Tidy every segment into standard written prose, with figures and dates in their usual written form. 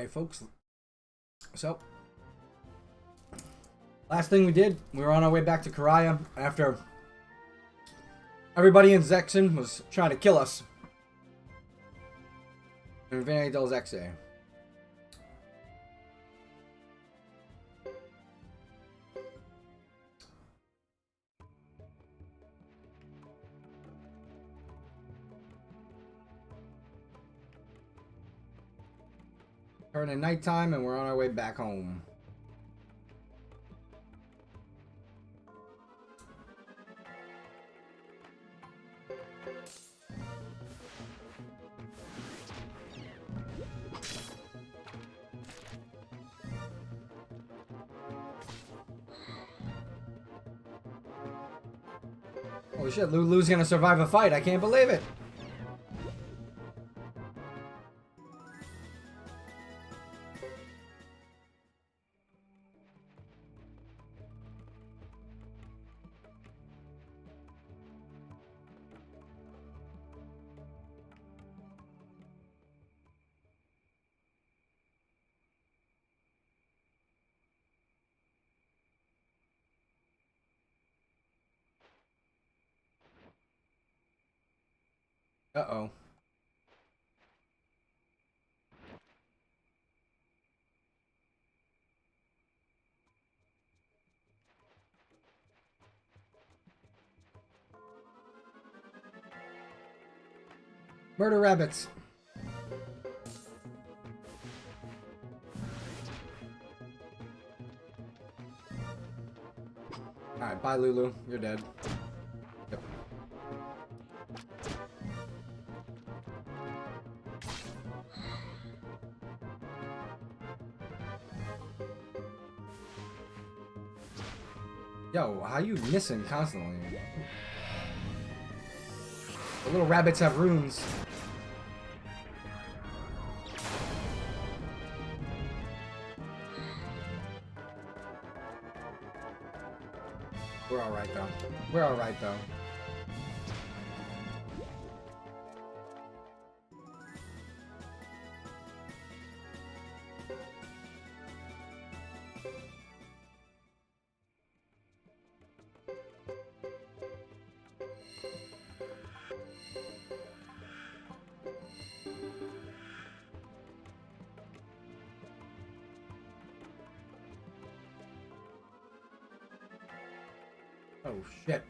Alright, folks. So, last thing we did, we were on our way back to Karaya after everybody in Zexen was trying to kill us. In Vinay del Zexe. Turning nighttime and we're on our way back home. Holy shit, Lulu's gonna survive a fight. I can't believe it. Uh-oh. Murder rabbits. Alright, bye Lulu. You're dead. Yep. Yo, how you missing constantly? The little rabbits have runes. We're alright though. We're alright though. Oh shit.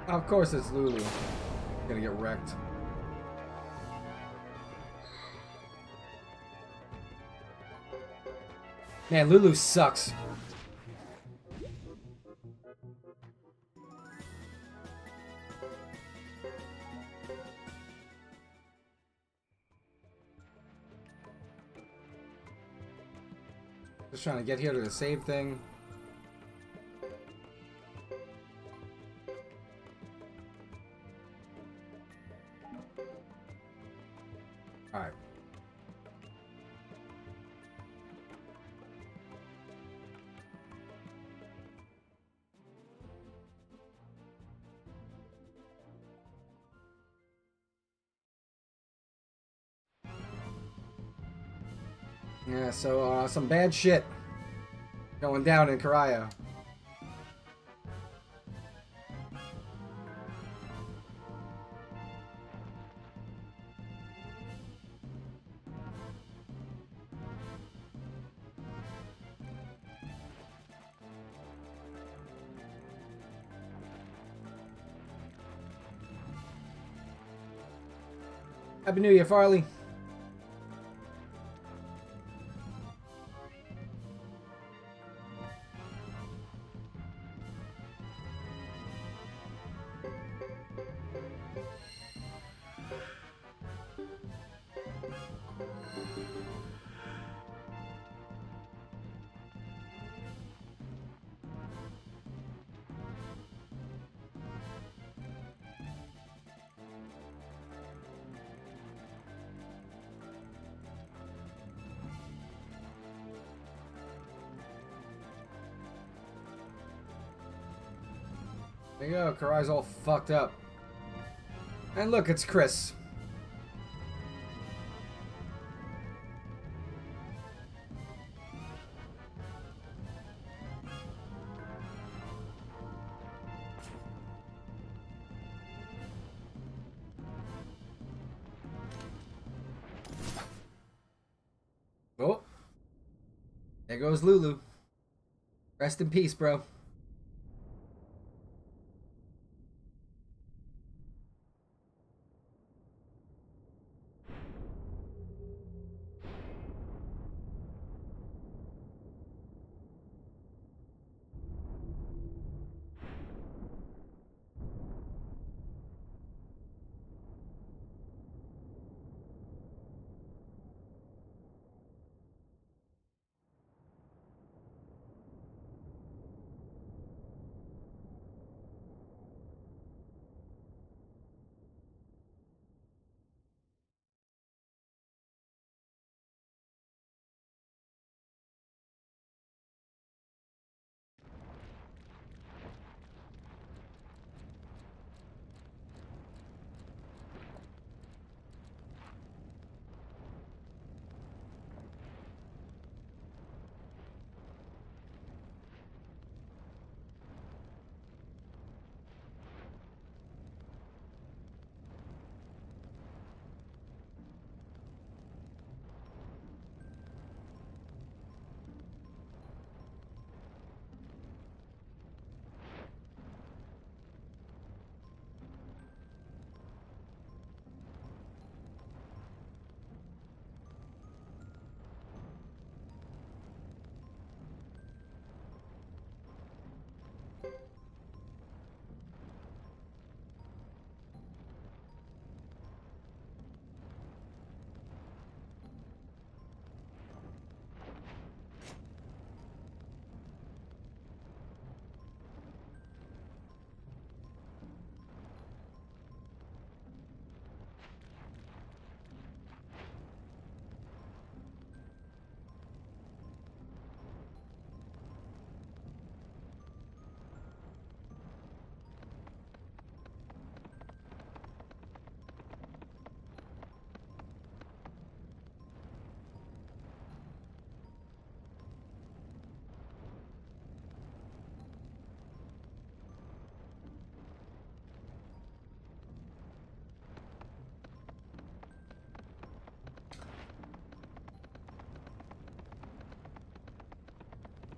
Of course it's Lulu. Gonna get wrecked. Man, Lulu sucks. Just trying to get here to the save thing. Alright. Yeah, so some bad shit going down in Karaya. Happy New Year, Farley. There you go, Karai's all fucked up. And look, it's Chris. Oh. There goes Lulu. Rest in peace, bro.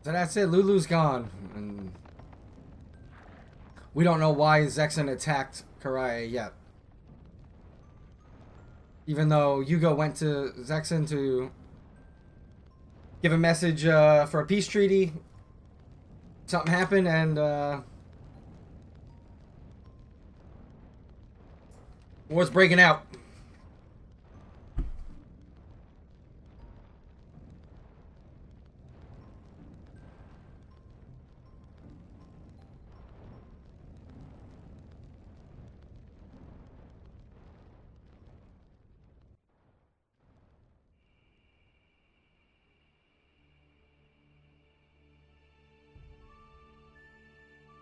So that's it. Lulu's gone. And we don't know why Zexen attacked Karaya yet. Even though Yugo went to Zexen to give a message for a peace treaty, something happened and war's breaking out.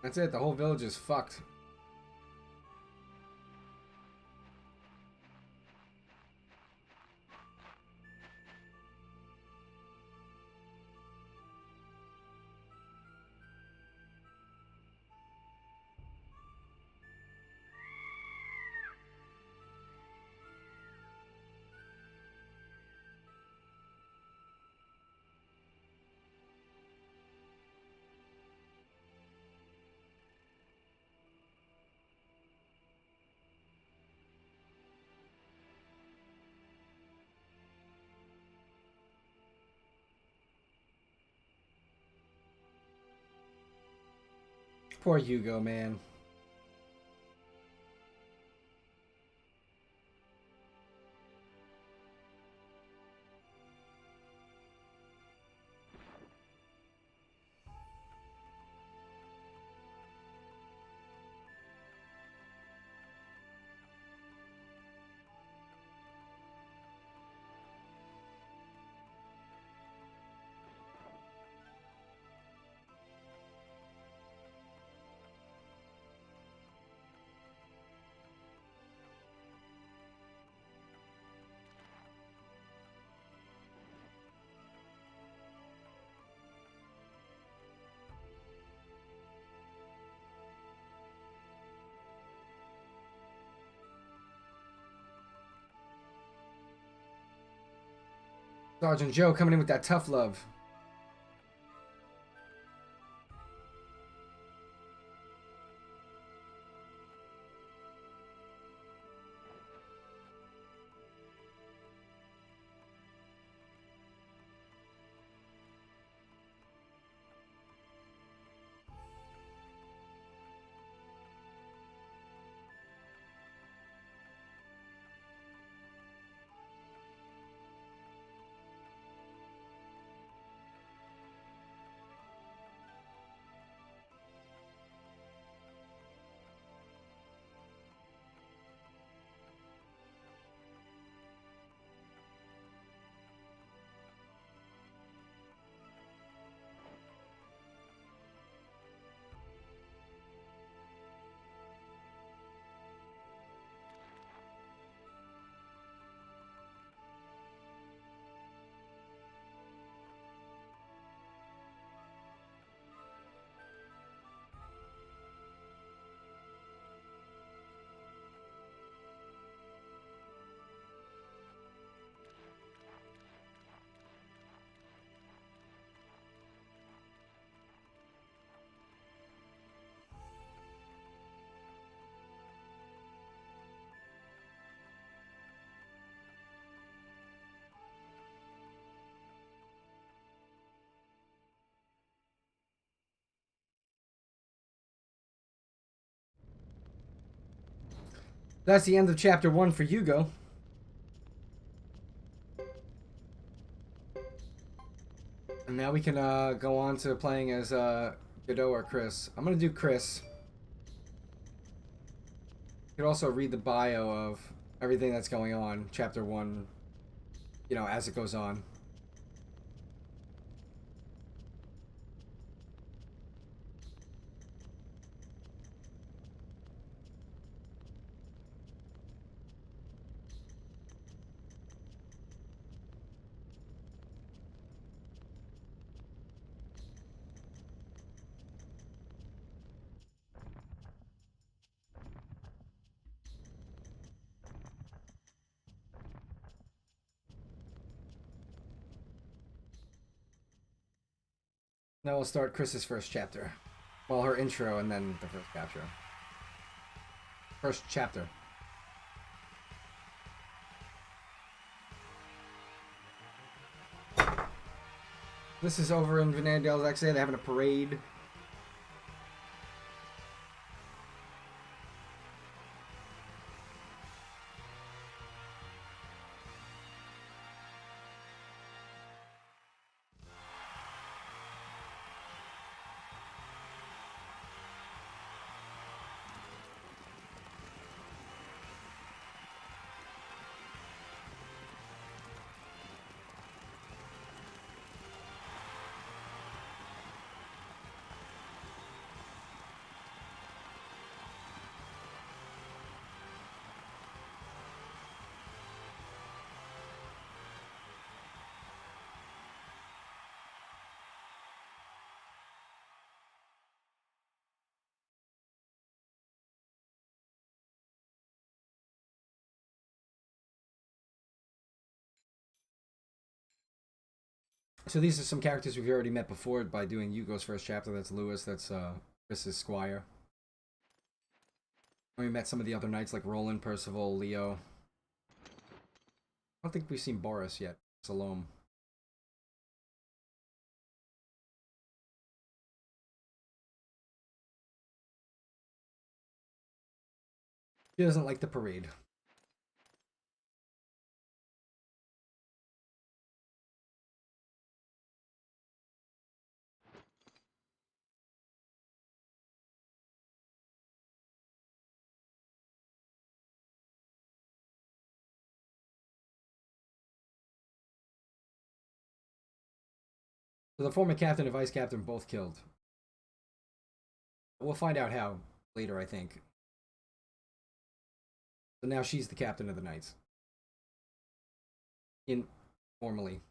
That's it. The whole village is fucked. Poor Yugo, man. Sergeant Joe coming in with that tough love. That's the end of chapter 1 for Hugo. And now we can go on to playing as Godot or Chris. I'm gonna do Chris. You could also read the bio of everything that's going on, chapter 1, you know, as it goes on. Now we'll start Chris's first chapter. Well, her intro and then the first chapter. First chapter. This is over in Vanandale's X-A. They're having a parade. So these are some characters we've already met before by doing Hugo's first chapter. That's Lewis. That's Chris's squire. And we met some of the other knights like Roland, Percival, Leo. I don't think we've seen Boris yet. Salome. She doesn't like the parade. So the former captain and vice captain both killed. We'll find out how later, I think. So now she's the captain of the knights. Formally.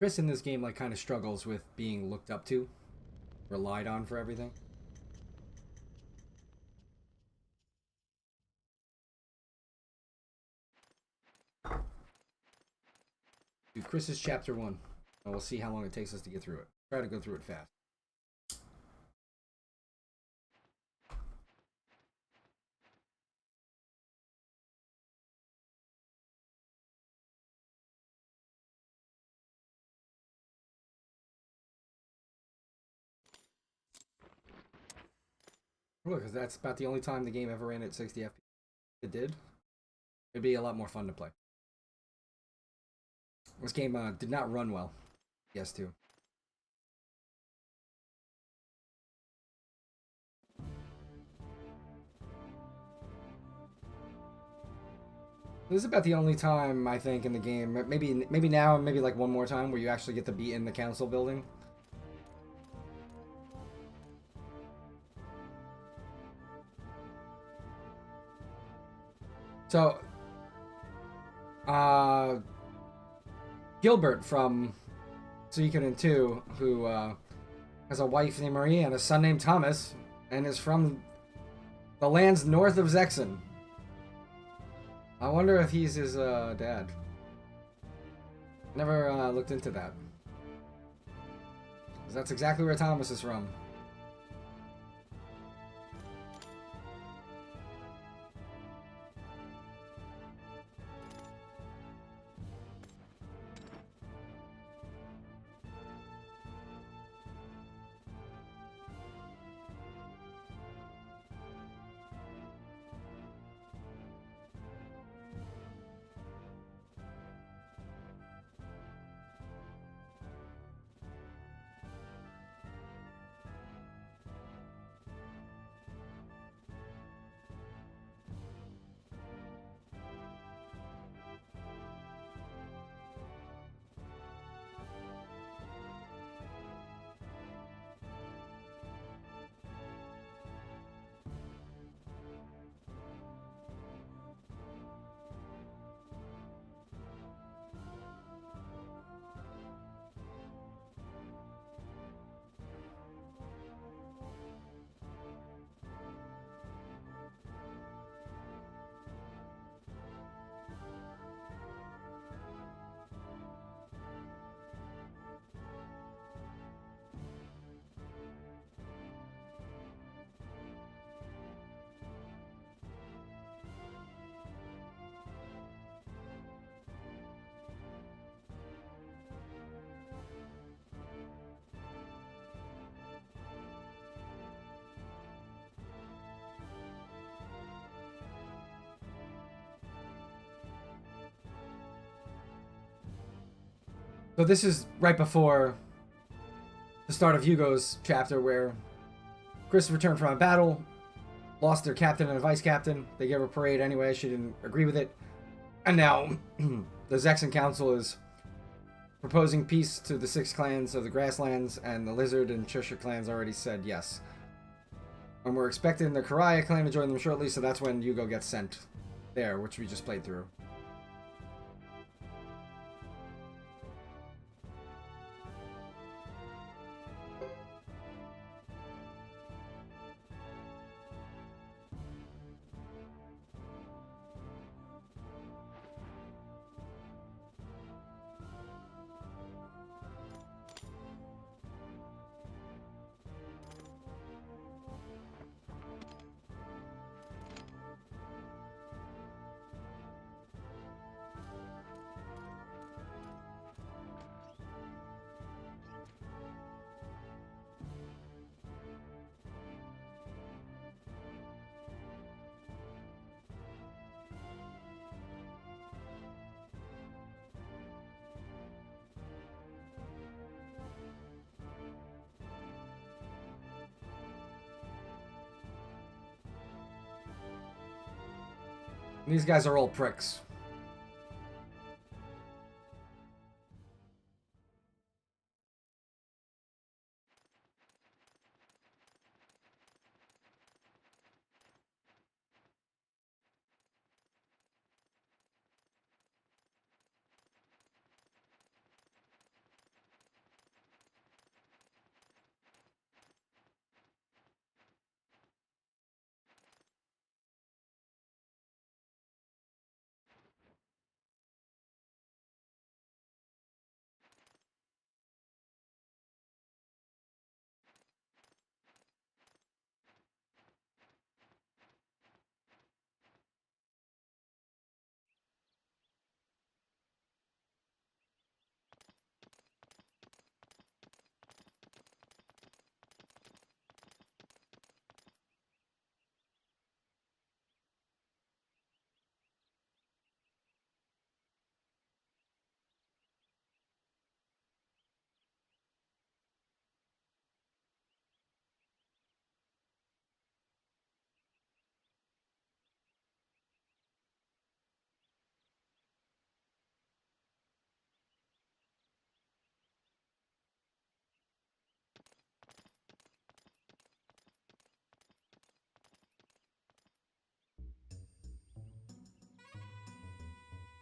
Chris in this game like kind of struggles with being looked up to, relied on for everything. Do Chris's chapter 1. And we'll see how long it takes us to get through it. Try to go through it fast. Look, because that's about the only time the game ever ran at 60 FPS. It did. It'd be a lot more fun to play. This game did not run well. Yes, too. This is about the only time I think in the game, maybe now, maybe like one more time, where you actually get to be in the council building. So, Gilbert from Suikoden 2, who has a wife named Marie and a son named Thomas, and is from the lands north of Zexen. I wonder if he's his dad. Never looked into that. 'Cause that's exactly where Thomas is from. So this is right before the start of Hugo's chapter, where Chris returned from a battle, lost their captain and a vice captain. They gave her a parade anyway. She didn't agree with it. And now the Zexen Council is proposing peace to the 6 clans of the Grasslands, and the Lizard and Cheshire clans already said yes. And we're expecting the Karaya clan to join them shortly, so that's when Hugo gets sent there, which we just played through. These guys are all pricks.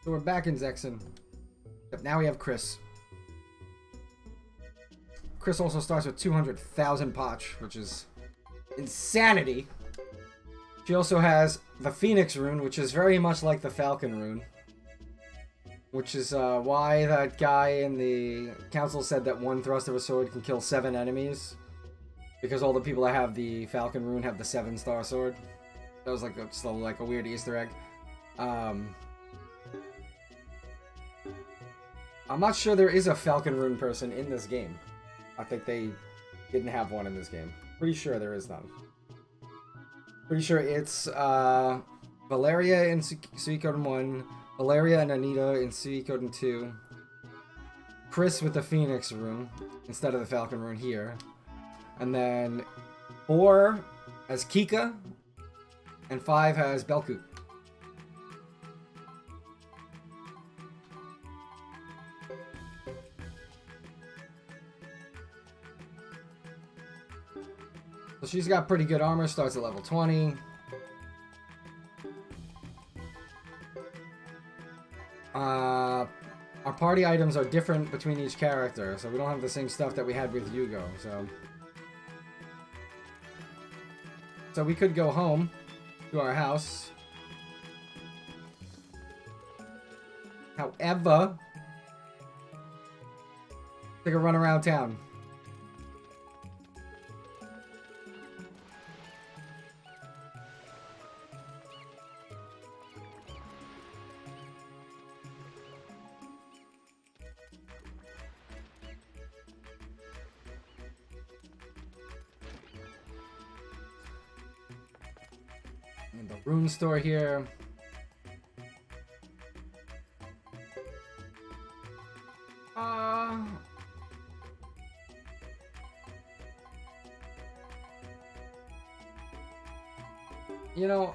So we're back in Zexen. Yep, now we have Chris. Chris also starts with 200,000 Poch, which is insanity. She also has the Phoenix rune, which is very much like the Falcon rune. Which is why that guy in the council said that one thrust of a sword can kill 7 enemies. Because all the people that have the Falcon rune have the 7-star sword. That was like just like a weird Easter egg. I'm not sure there is a Falcon rune person in this game. I think they didn't have one in this game. Pretty sure there is none. Pretty sure it's Valeria in Suikoden 1, Valeria and Anita in Suikoden 2, Chris with the Phoenix rune instead of the Falcon rune here, and then 4 has Kika, and 5 has Belku. So she's got pretty good armor, starts at level 20. Our party items are different between each character, so we don't have the same stuff that we had with Yugo, so we could go home to our house. However, take a run around town. And the rune store here. You know,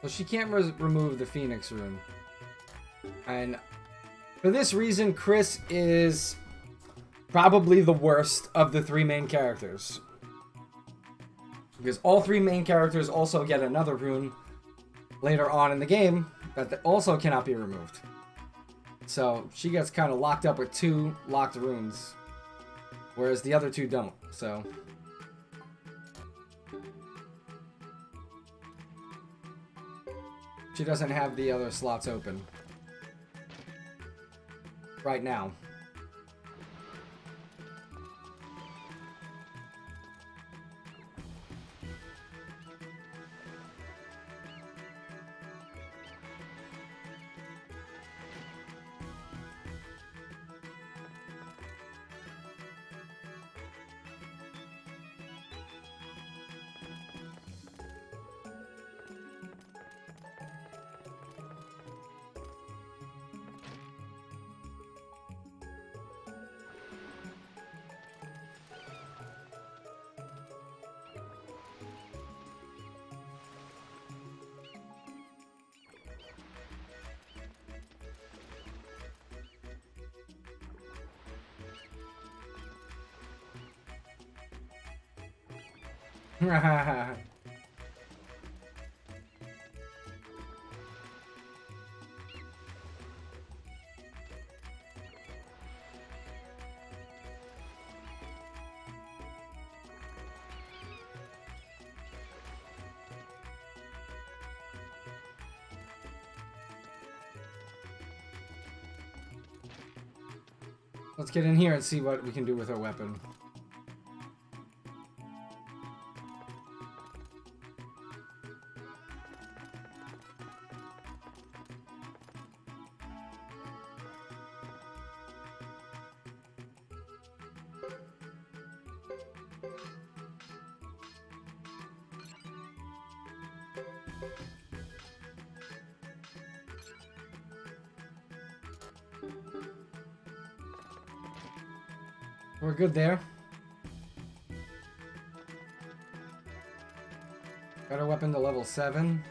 well, she can't remove the Phoenix rune. And for this reason, Chris is probably the worst of the 3 main characters. Because all 3 main characters also get another rune later on in the game that also cannot be removed. So she gets kind of locked up with 2 locked runes, whereas the other 2 don't. So she doesn't have the other slots open right now. Let's get in here and see what we can do with our weapon. We're good there. Got our weapon to level 7.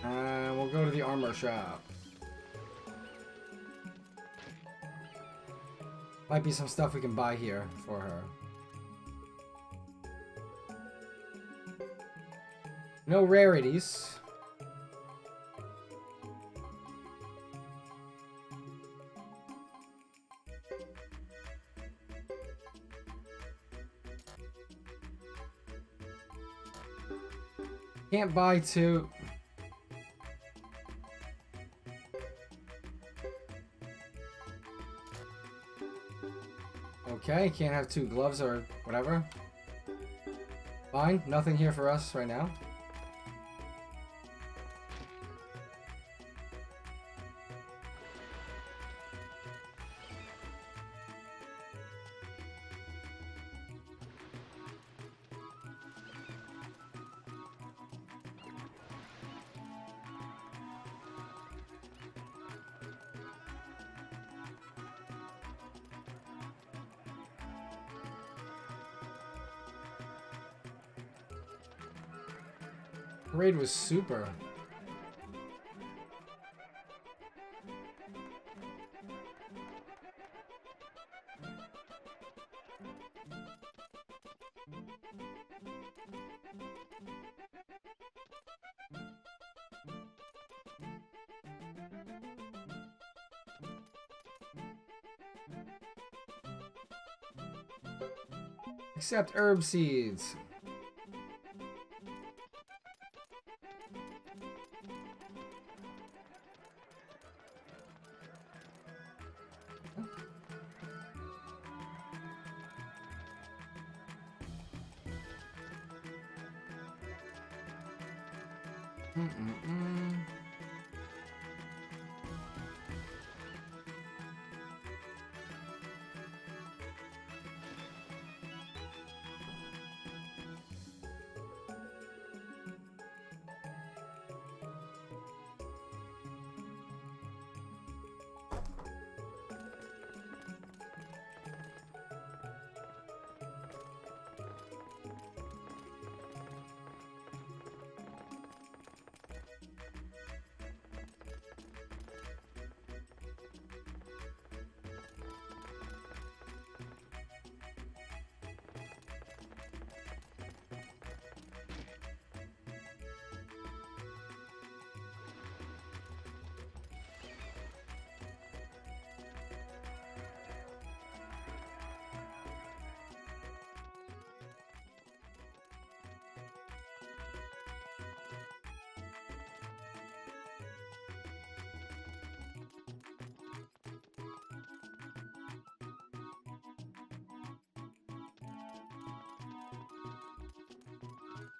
And we'll go to the armor shop. Might be some stuff we can buy here for her. No rarities. Can't buy two. Okay, can't have two gloves or whatever. Fine, nothing here for us right now. Parade was super. Except herb seeds.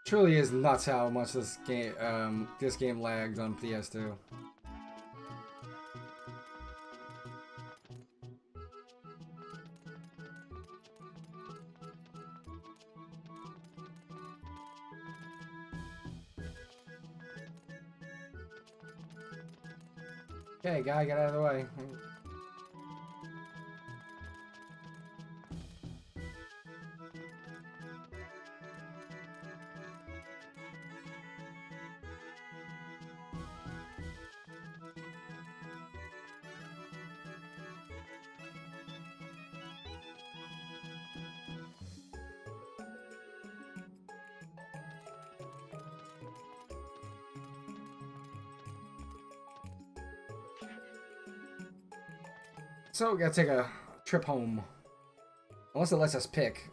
Truly is nuts how much this game lags on PS2. Okay, guy, get out of the way. So we gotta take a trip home. Unless it lets us pick.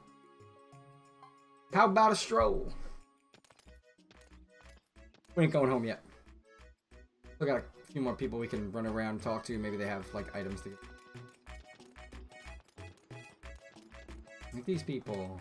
How about a stroll? We ain't going home yet. We got a few more people we can run around and talk to. Maybe they have like items to get. Like these people.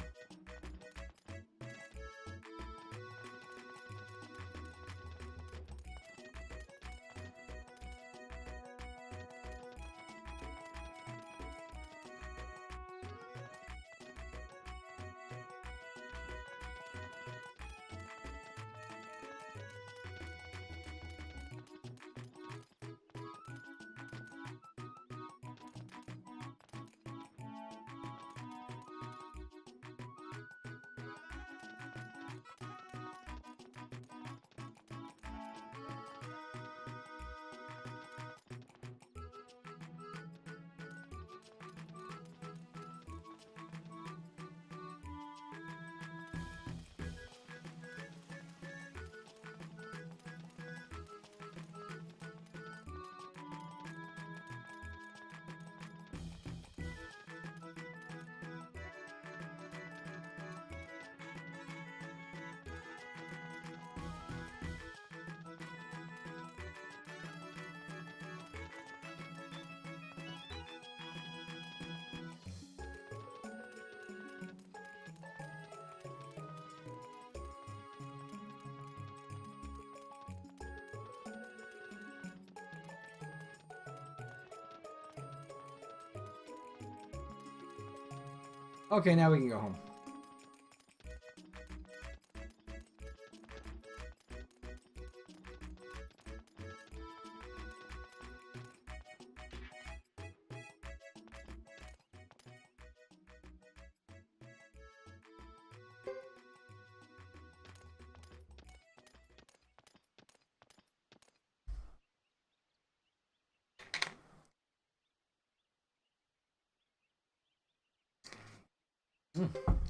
Okay, now we can go home.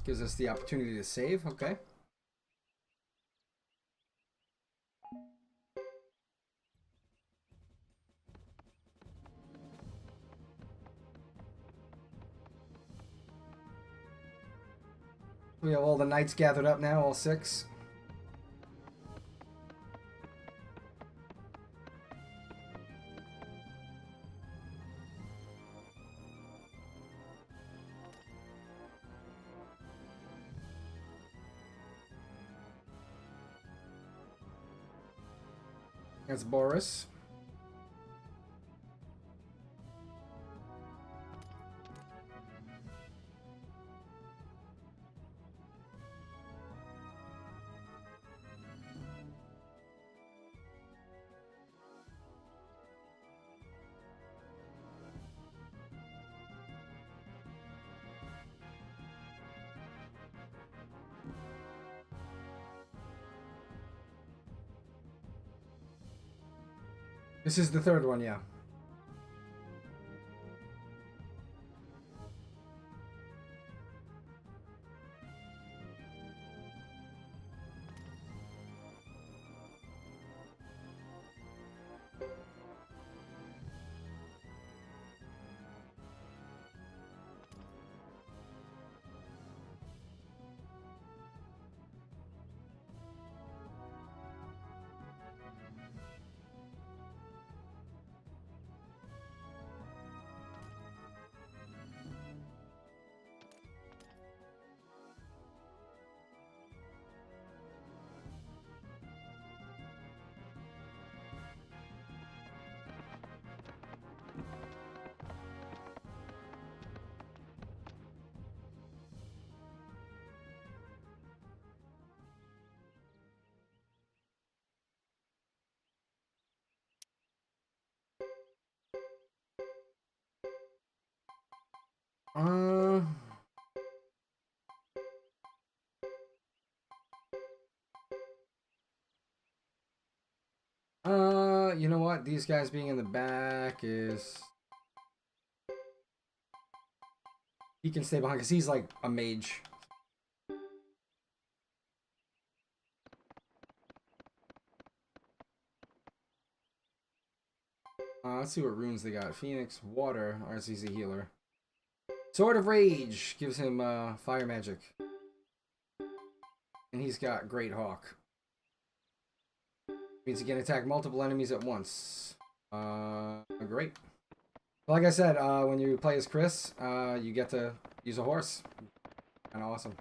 Gives us the opportunity to save. Okay. We have all the knights gathered up now, all 6. That's Boris. This is the 3rd one, yeah. Uh, you know what? These guys being in the back is... He can stay behind because he's like a mage. Let's see what runes they got. Phoenix, Water, RCZ Healer. Sword of Rage gives him fire magic. And he's got Great Hawk. Means he can attack multiple enemies at once. Great. Like I said, when you play as Chris, you get to use a horse. Kinda awesome.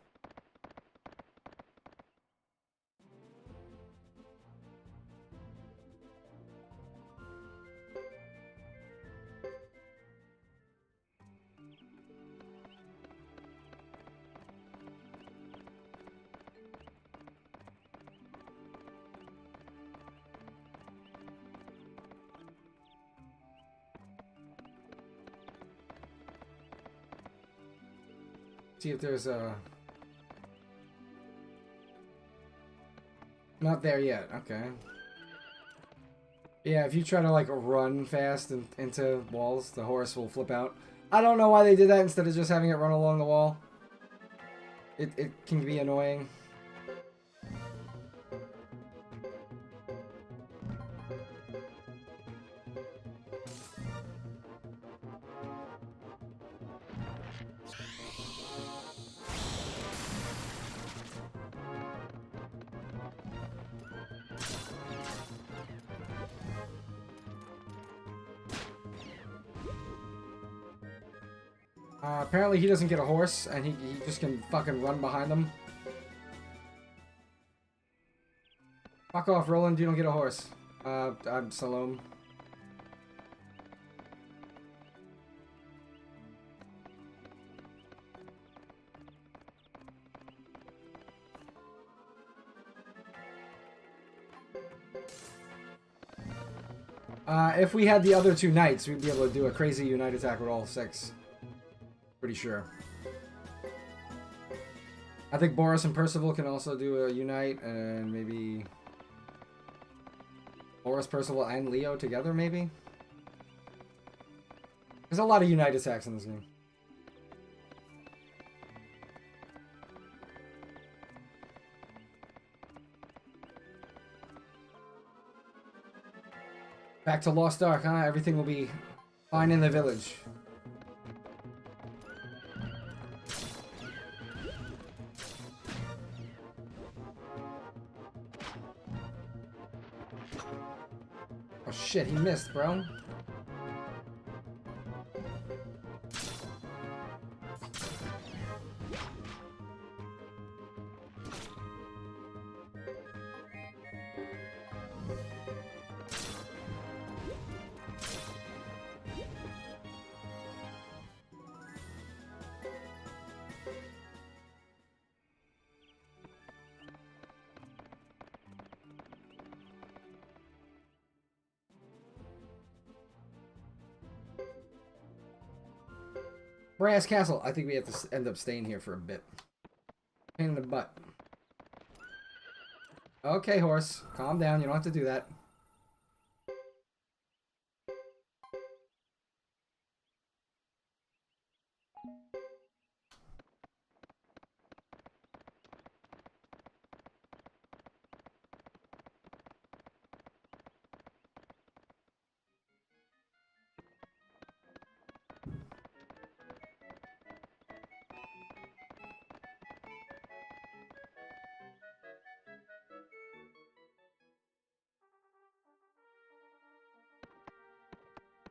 See if there's a... Not there yet, okay. Yeah, if you try to like run fast into walls, the horse will flip out. I don't know why they did that instead of just having it run along the wall. It can be annoying. Apparently he doesn't get a horse, and he just can fucking run behind them. Fuck off, Roland, you don't get a horse. I'm Salome. If we had the other 2 knights, we'd be able to do a crazy unite attack with all 6. Pretty sure. I think Boris and Percival can also do a unite, and maybe Boris, Percival, and Leo together, maybe? There's a lot of unite attacks in this game. Back to Lost Ark, huh? Everything will be fine in the village. Oh shit, he missed, bro. Brass Castle. I think we have to end up staying here for a bit. Pain in the butt. Okay, horse. Calm down. You don't have to do that.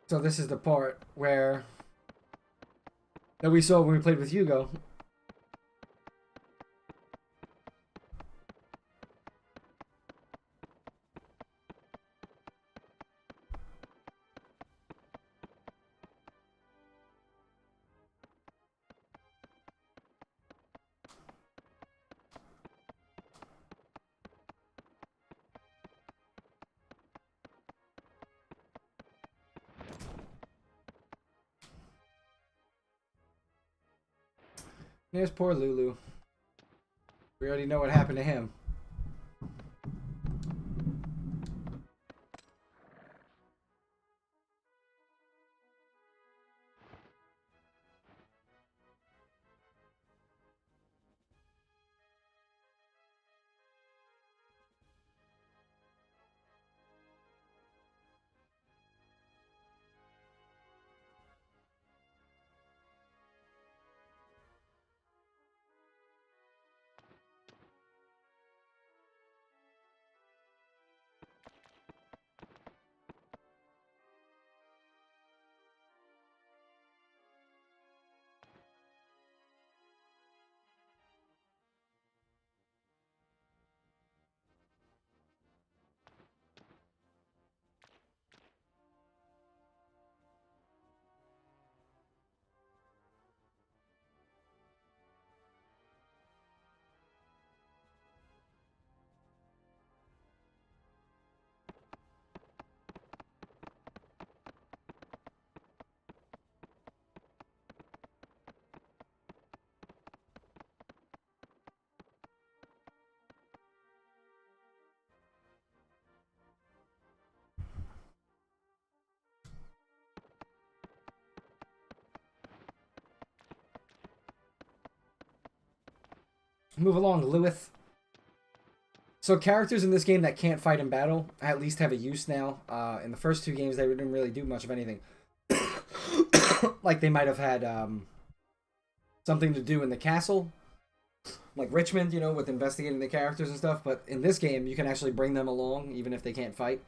So this is the part where that we saw when we played with Hugo. There's poor Lulu. We already know what happened to him. Move along, Lewis. So characters in this game that can't fight in battle at least have a use now. In the first 2 games, they didn't really do much of anything. Like they might have had something to do in the castle, like Richmond, you know, with investigating the characters and stuff. But in this game, you can actually bring them along even if they can't fight,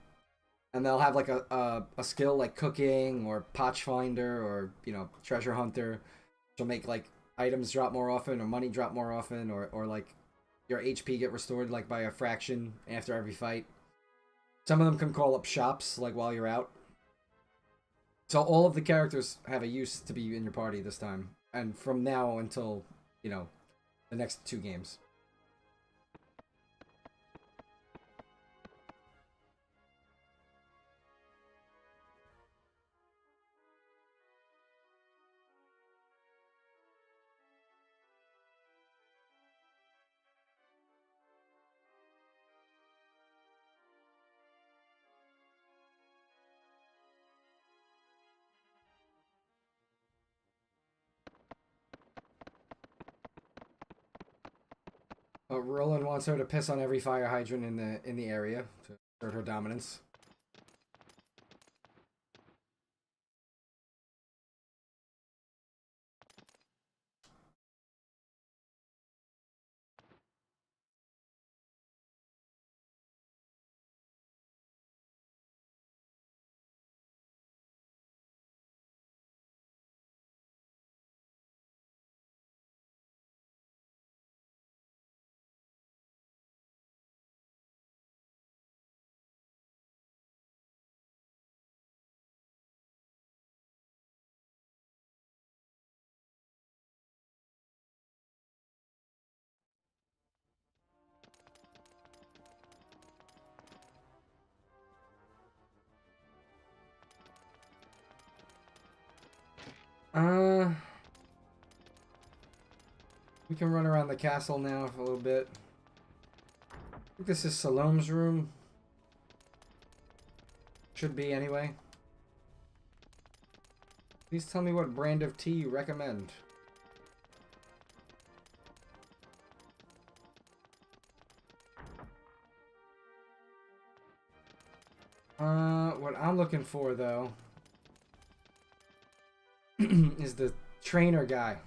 and they'll have like a skill like cooking or potch finder or, you know, treasure hunter. She'll make like items drop more often or money drop more often, or like your HP get restored like by a fraction after every fight. Some of them can call up shops like while you're out. So all of the characters have a use to be in your party this time, and from now until, you know, the next 2 games. Roland wants her to piss on every fire hydrant in the area to assert her dominance. We can run around the castle now for a little bit. I think this is Salome's room. Should be anyway. Please tell me what brand of tea you recommend. What I'm looking for though is the trainer guy.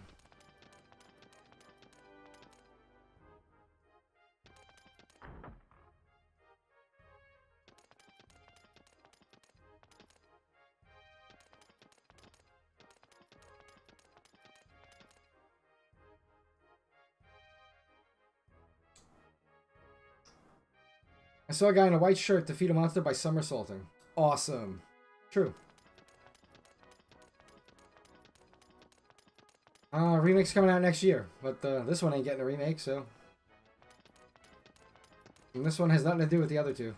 I saw a guy in a white shirt defeat a monster by somersaulting. Awesome. True. Remake's coming out next year, but this one ain't getting a remake, so. And this one has nothing to do with the other two.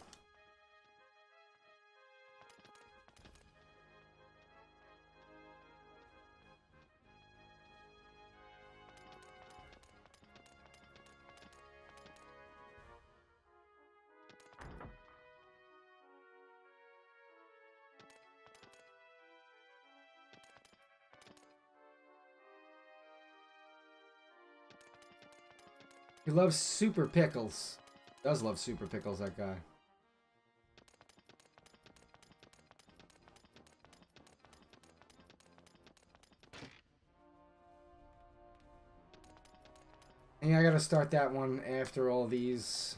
He loves super pickles. Does love super pickles, that guy. And I gotta start that one after all these.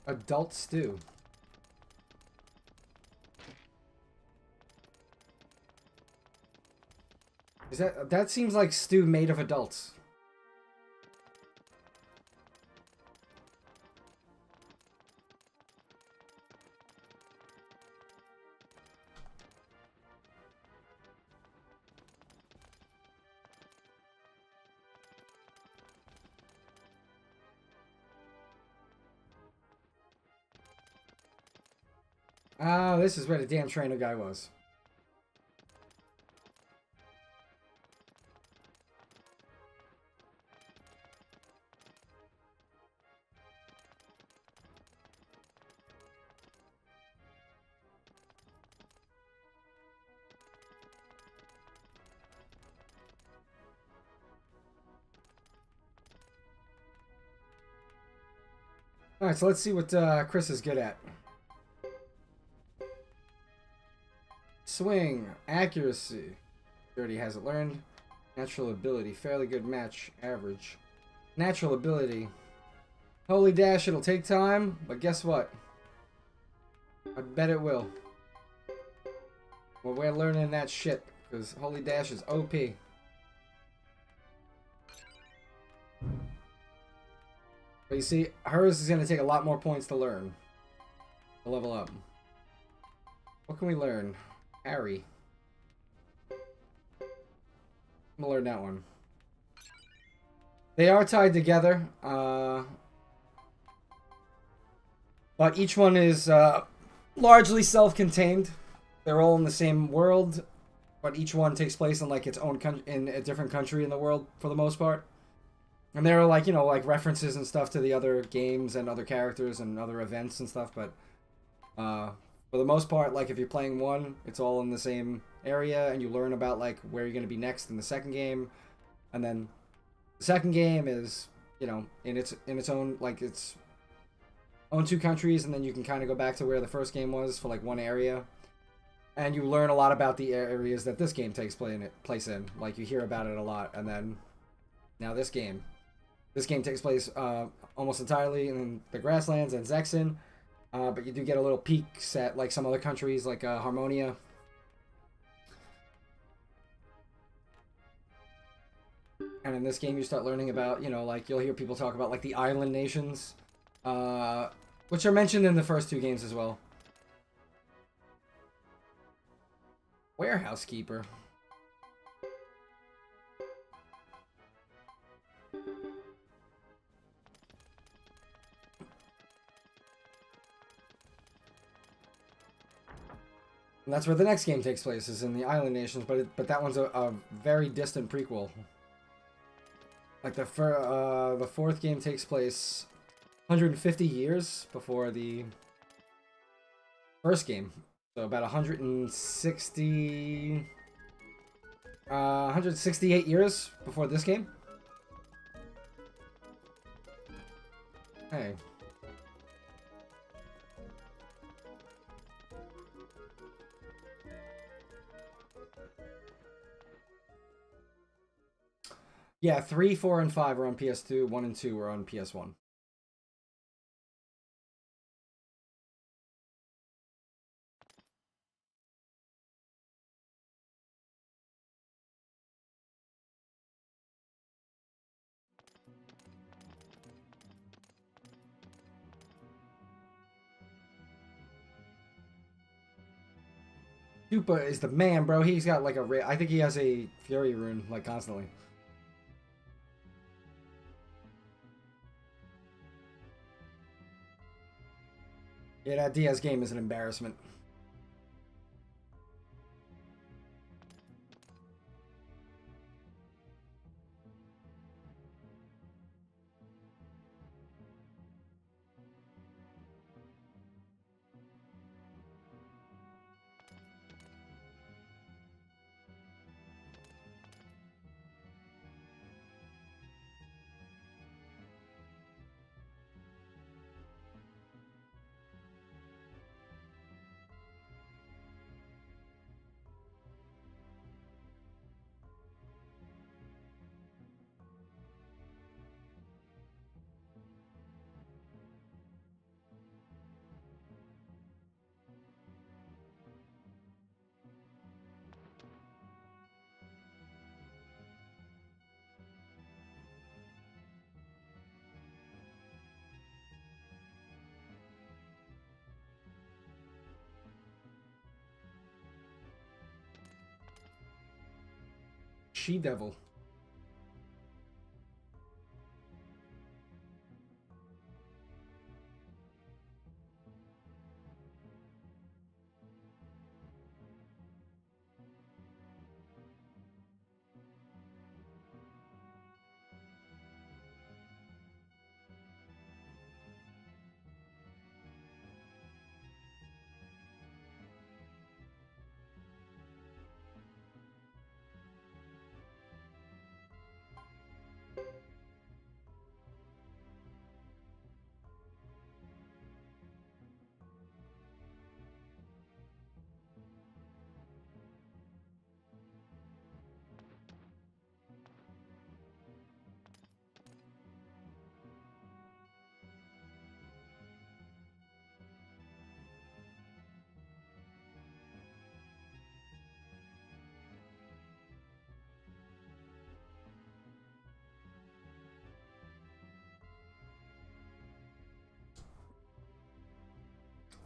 Adult stew. Is that seems like stew made of adults. Oh, this is where the damn trainer guy was. Alright, so let's see what Chris is good at. Swing, accuracy. He already has it learned. Natural ability, fairly good match, average. Natural ability. Holy dash, it'll take time, but guess what? I bet it will. Well, we're learning that shit, because Holy Dash is OP. But you see, hers is going to take a lot more points to learn. To level up. What can we learn? Harry. I'm going to learn that one. They are tied together. But each one is largely self-contained. They're all in the same world. But each one takes place in like its own in a different country in the world for the most part. And there are like, you know, like references and stuff to the other games and other characters and other events and stuff, but for For the most part, like if you're playing one, it's all in the same area, and you learn about like where you're going to be next in the second game, and then the second game is, you know, in its own, like its own two countries, and then you can kind of go back to where the first game was for like one area, and you learn a lot about the areas that this game takes place in. Like you hear about it a lot, and then now this game takes place almost entirely in the grasslands and Zexen, but you do get a little peeks at like some other countries like Harmonia. And in this game, you start learning about, you know, like you'll hear people talk about like the island nations, which are mentioned in the first two games as well. Warehouse keeper. And that's where the next game takes place, is in the island nations, but that one's a very distant prequel. Like the fourth game takes place 150 years before the first game. So about 168 years before this game. Hey. Yeah, 3, 4, and 5 are on PS2. 1 and 2 are on PS1. Dupa is the man, bro. He's got like I think he has a Fury rune, like, constantly. Yeah, that Diaz game is an embarrassment. She Devil.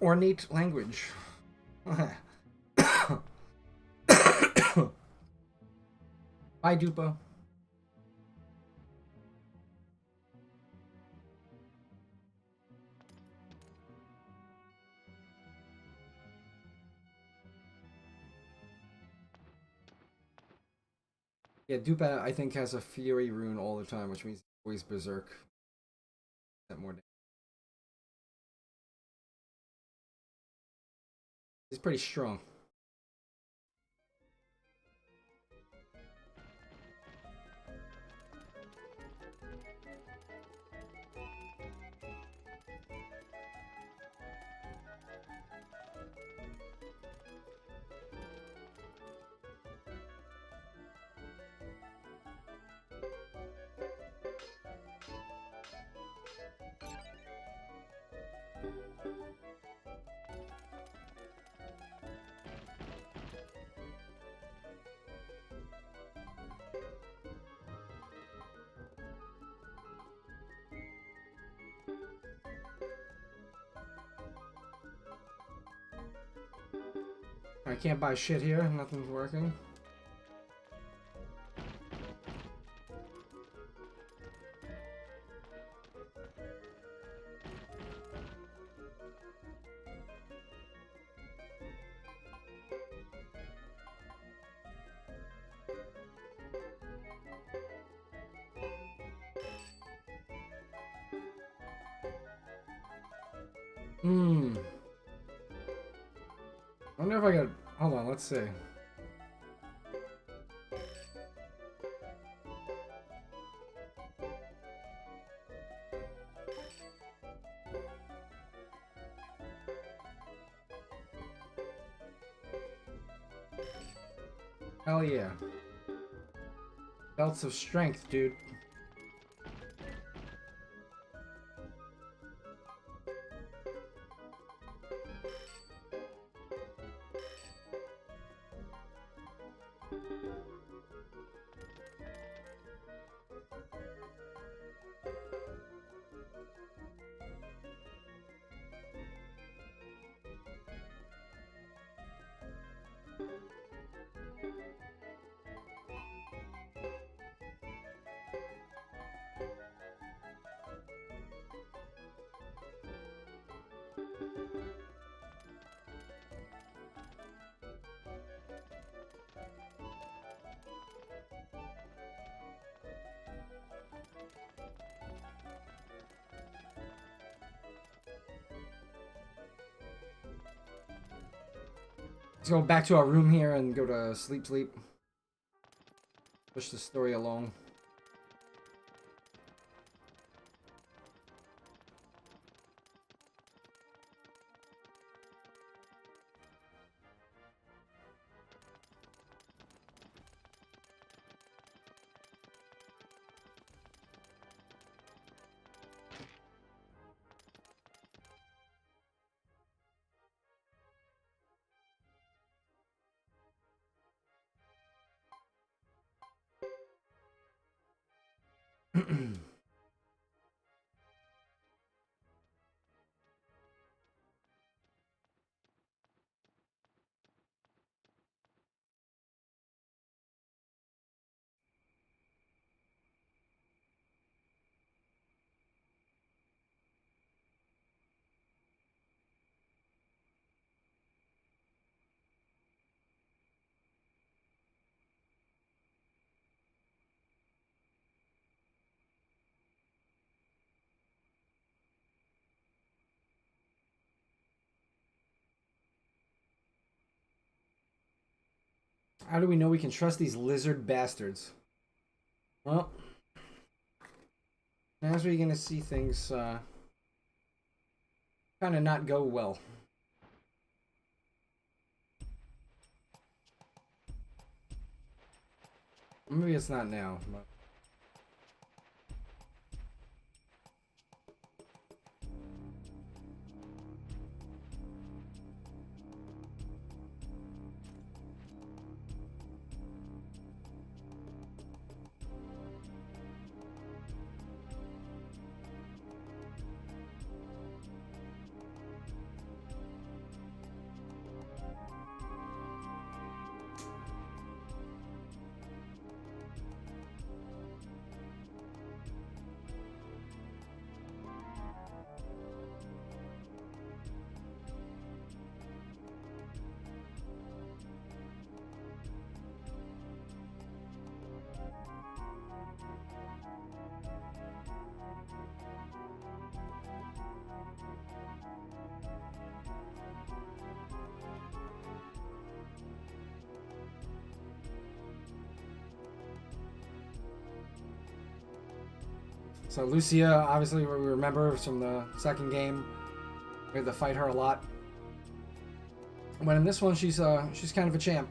Ornate language. Hi, Dupa. Yeah, Dupa, I think, has a Fury rune all the time, which means always Berserk. That more He's pretty strong. I can't buy shit here. Nothing's working. I wonder if I got... Hold on, let's see. Hell yeah. Belts of strength, dude. Let's go back to our room here and go to sleep. Push the story along. How do we know we can trust these lizard bastards? Well, now's where you're gonna see things kind of not go well. Maybe it's not now, but... So Lucia, obviously, we remember from the second game. We had to fight her a lot. But in this one, she's kind of a champ.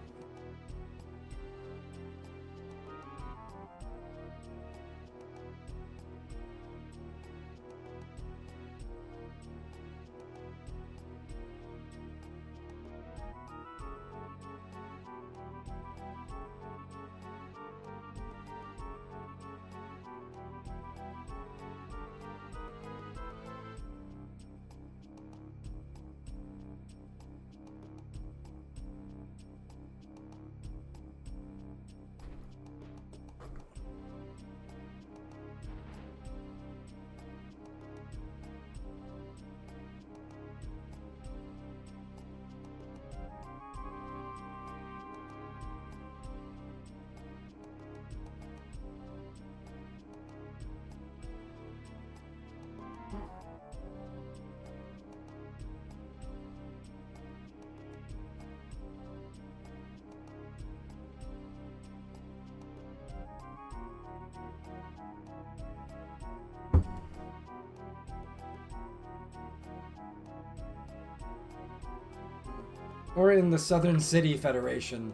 Or in the Southern City Federation.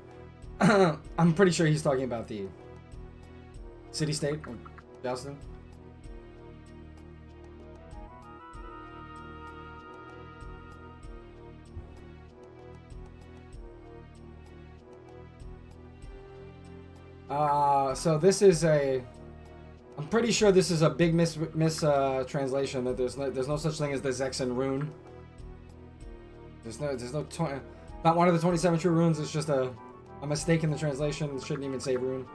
I'm pretty sure he's talking about the city-state or Joustin. So this is a. I'm pretty sure this is a big translation that there's no such thing as the Zexen rune. There's no not one of the 27 true runes. It's just a mistake in the translation. It shouldn't even say rune.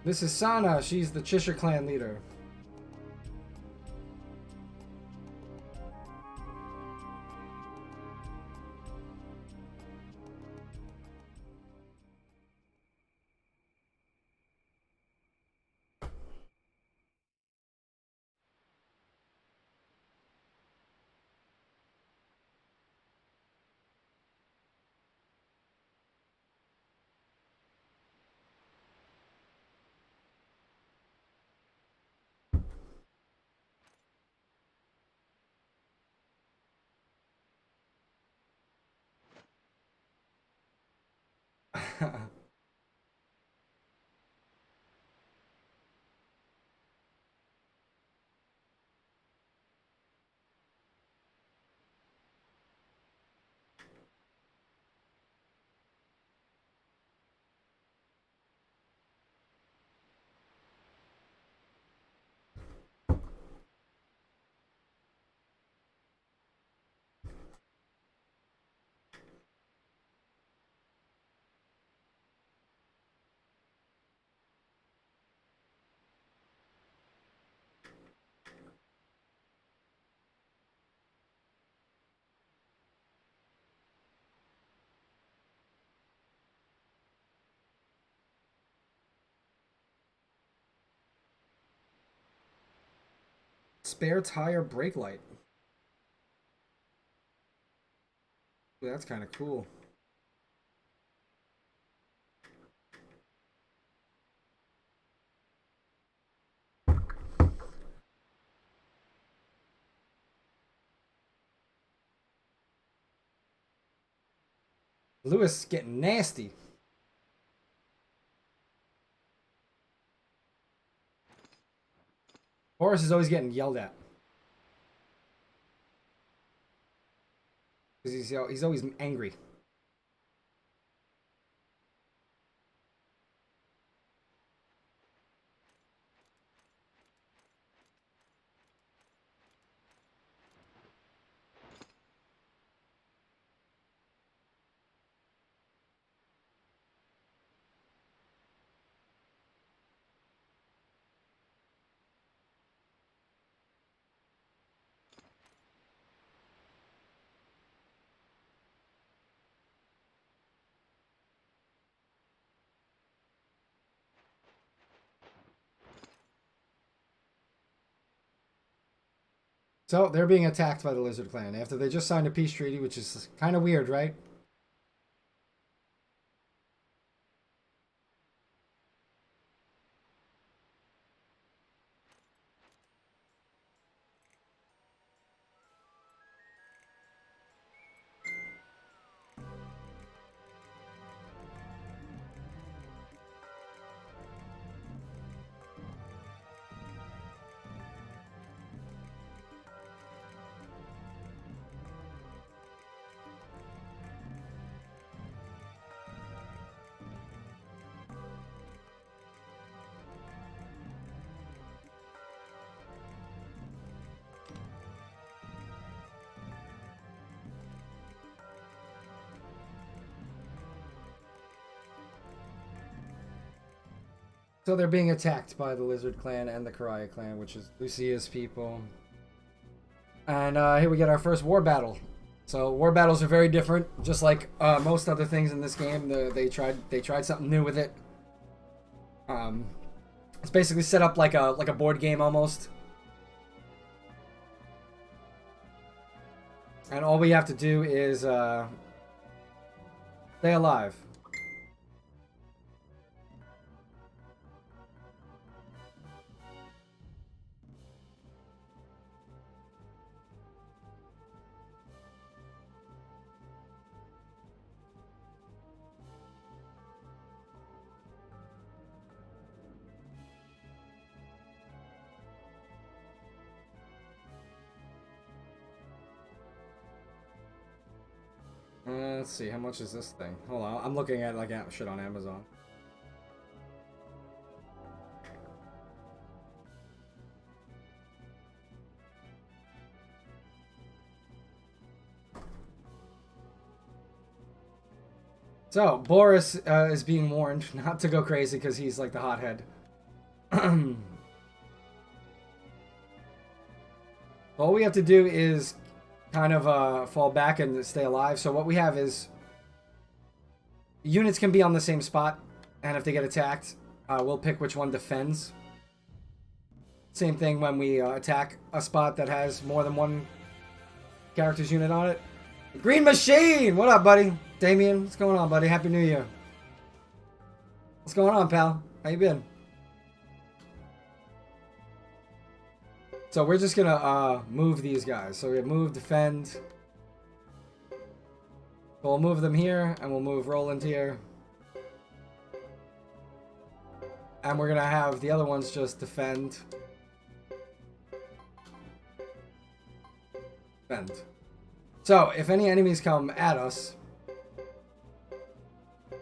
This is Sana. She's the Cheshire clan leader. Spare tire brake light. Ooh, that's kind of cool. Lewis getting nasty. Horace is always getting yelled at. Because he's always angry. So they're being attacked by the Lizard Clan after they just signed a peace treaty, which is kind of weird, right? So they're being attacked by the Lizard Clan and the Karaya Clan, which is Lucia's people. And here we get our first war battle. So war battles are very different, just like most other things in this game. They tried something new with it. It's basically set up like a board game almost. And all we have to do is stay alive. Let's see, how much is this thing? Hold on, I'm looking at like shit on Amazon. So, Boris is being warned not to go crazy because he's like the hothead. All we have to do is kind of fall back and stay alive. So what we have is units can be on the same spot, and if they get attacked, we'll pick which one defends. Same thing when we attack a spot that has more than one character's unit on it. Green Machine! What up, buddy? Damien, what's going on, buddy? Happy New Year. What's going on, pal? How you been? So we're just gonna move these guys. So we have move, defend. So we'll move them here, and we'll move Roland here. And we're gonna have the other ones just defend. Defend. So if any enemies come at us,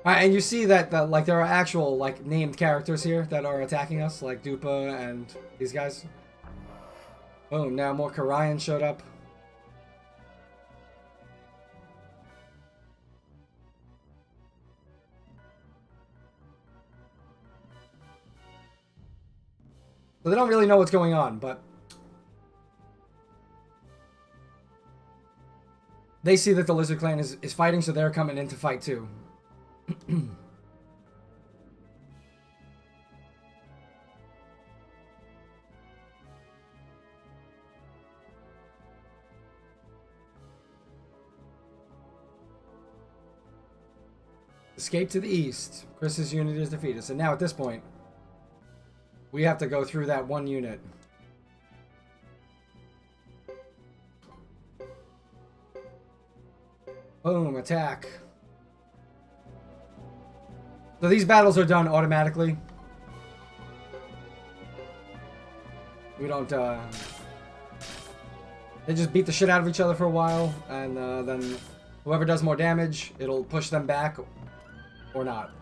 and you see that like there are actual like named characters here that are attacking us, like Dupa and these guys. Boom! Now more Karayan showed up. So they don't really know what's going on, but they see that the Lizard Clan is fighting, so they're coming in to fight too. Escape to the east. Chris's unit is defeated. So now at this point, we have to go through that one unit. Boom, attack. So these battles are done automatically. We don't, they just beat the shit out of each other for a while, and then whoever does more damage, it'll push them back or not.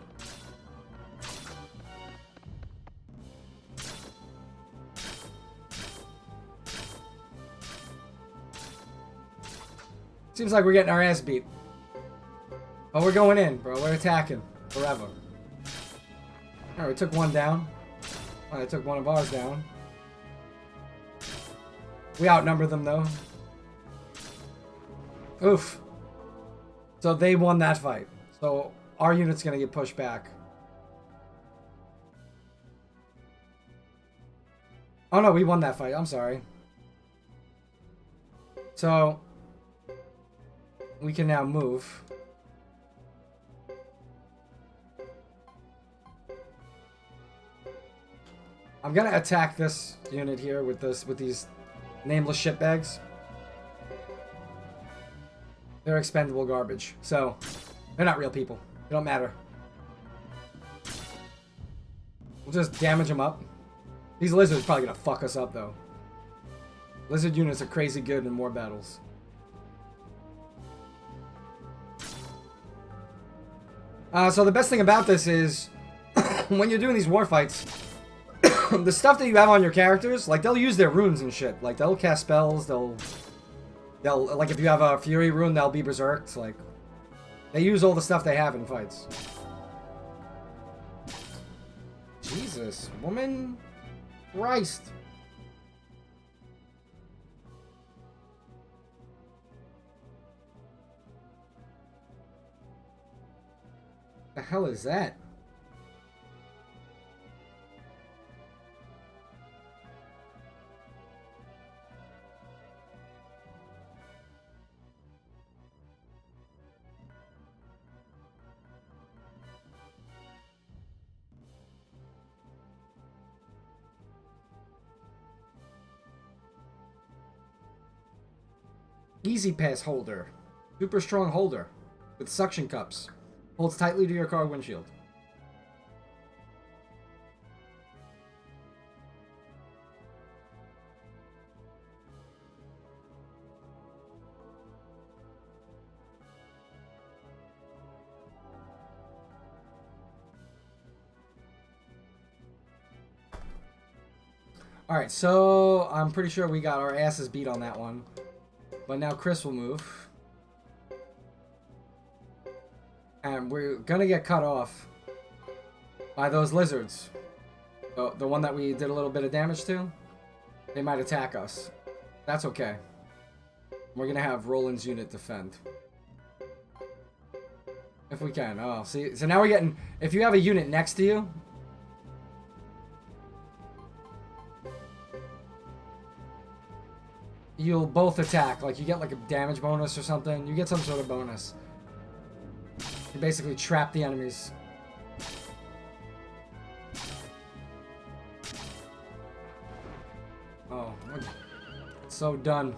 Seems like we're getting our ass beat. But we're going in, bro. We're attacking forever. Alright, we took one down. I took one of ours down. We outnumber them, though. Oof. So they won that fight. So our unit's gonna get pushed back. Oh no, we won that fight. I'm sorry. So we can now move. I'm gonna attack this unit here with these nameless shitbags. They're expendable garbage, so they're not real people. They don't matter. We'll just damage them up. These lizards are probably gonna fuck us up though. Lizard units are crazy good in war battles. So the best thing about this is when you're doing these war fights, the stuff that you have on your characters, like they'll use their runes and shit. Like they'll cast spells, they'll like if you have a fury rune, they'll be berserked. Like they use all the stuff they have in fights. Jesus, woman, Christ. The hell is that? Easy Pass holder. Super strong holder. With suction cups. Holds tightly to your car windshield. Alright, so I'm pretty sure we got our asses beat on that one. But now Chris will move. And we're gonna get cut off by those lizards. The one that we did a little bit of damage to. They might attack us. That's okay. We're gonna have Roland's unit defend. If we can. Oh, see? So now we're getting... If you have a unit next to you... You'll both attack. Like, you get like a damage bonus or something. You get some sort of bonus. You basically trap the enemies. Oh, it's so done.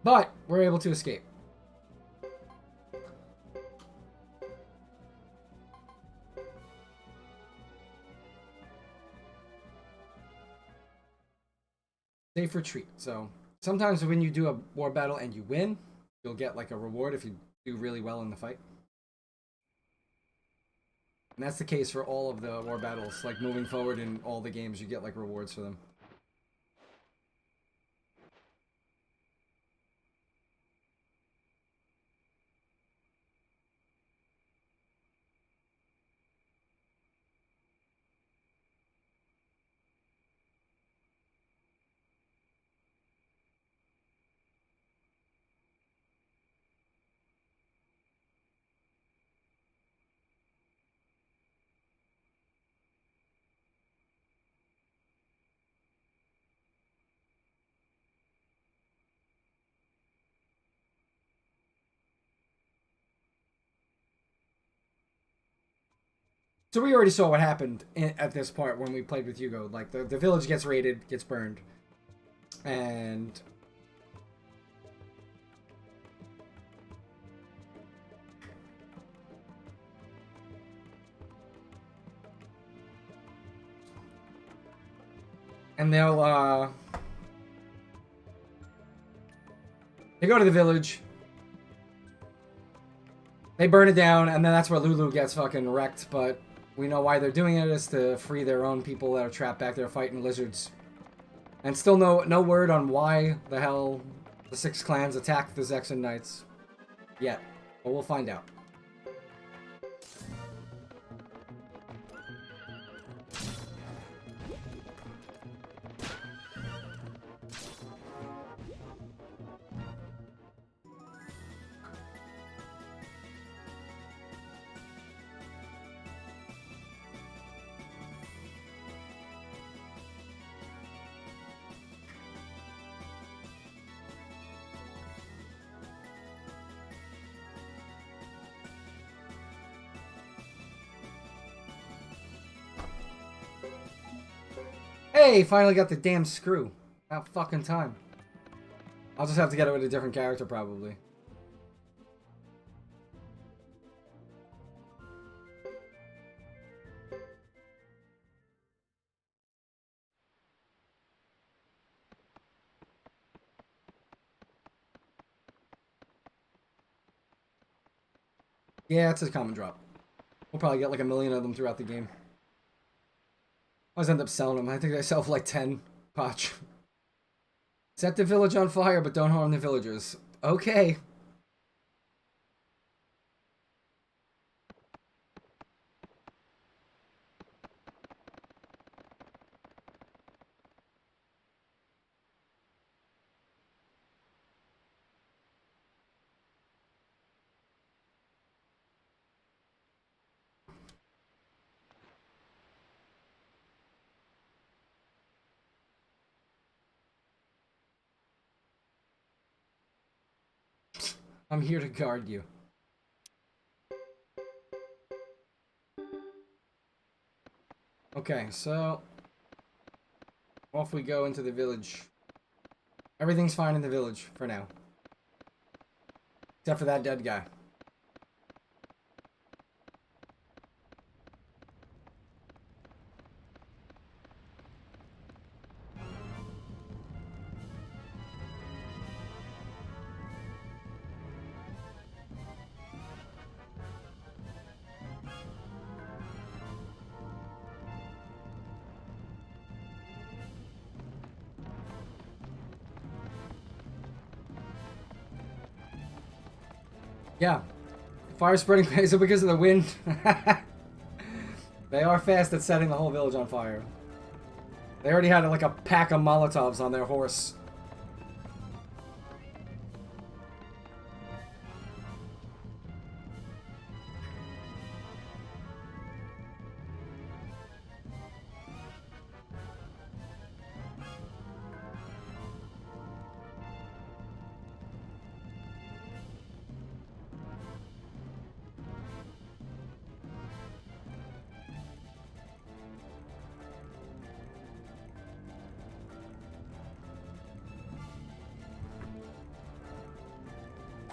But we're able to escape. Safe retreat. So sometimes when you do a war battle and you win, you'll get like a reward if you do really well in the fight. And that's the case for all of the war battles. Like moving forward in all the games, you get like rewards for them. So we already saw what happened at this part when we played with Hugo. Like, the village gets raided, gets burned. And... And they'll, they go to the village. They burn it down, and then that's where Lulu gets fucking wrecked, but... We know why they're doing it is to free their own people that are trapped back there fighting lizards. And still no word on why the hell the 6 clans attacked the Zexan Knights yet. But we'll find out. Yay! Finally got the damn screw. About fucking time. I'll just have to get it with a different character, probably. Yeah, it's a common drop. We'll probably get like 1,000,000 of them throughout the game. I always end up selling them. I think I sell for like 10 potch. Set the village on fire, but don't harm the villagers. Okay. I'm here to guard you. Okay, so off we go into the village. Everything's fine in the village for now. Except for that dead guy. Yeah. Fire spreading is it because of the wind? They are fast at setting the whole village on fire. They already had like a pack of Molotovs on their horse.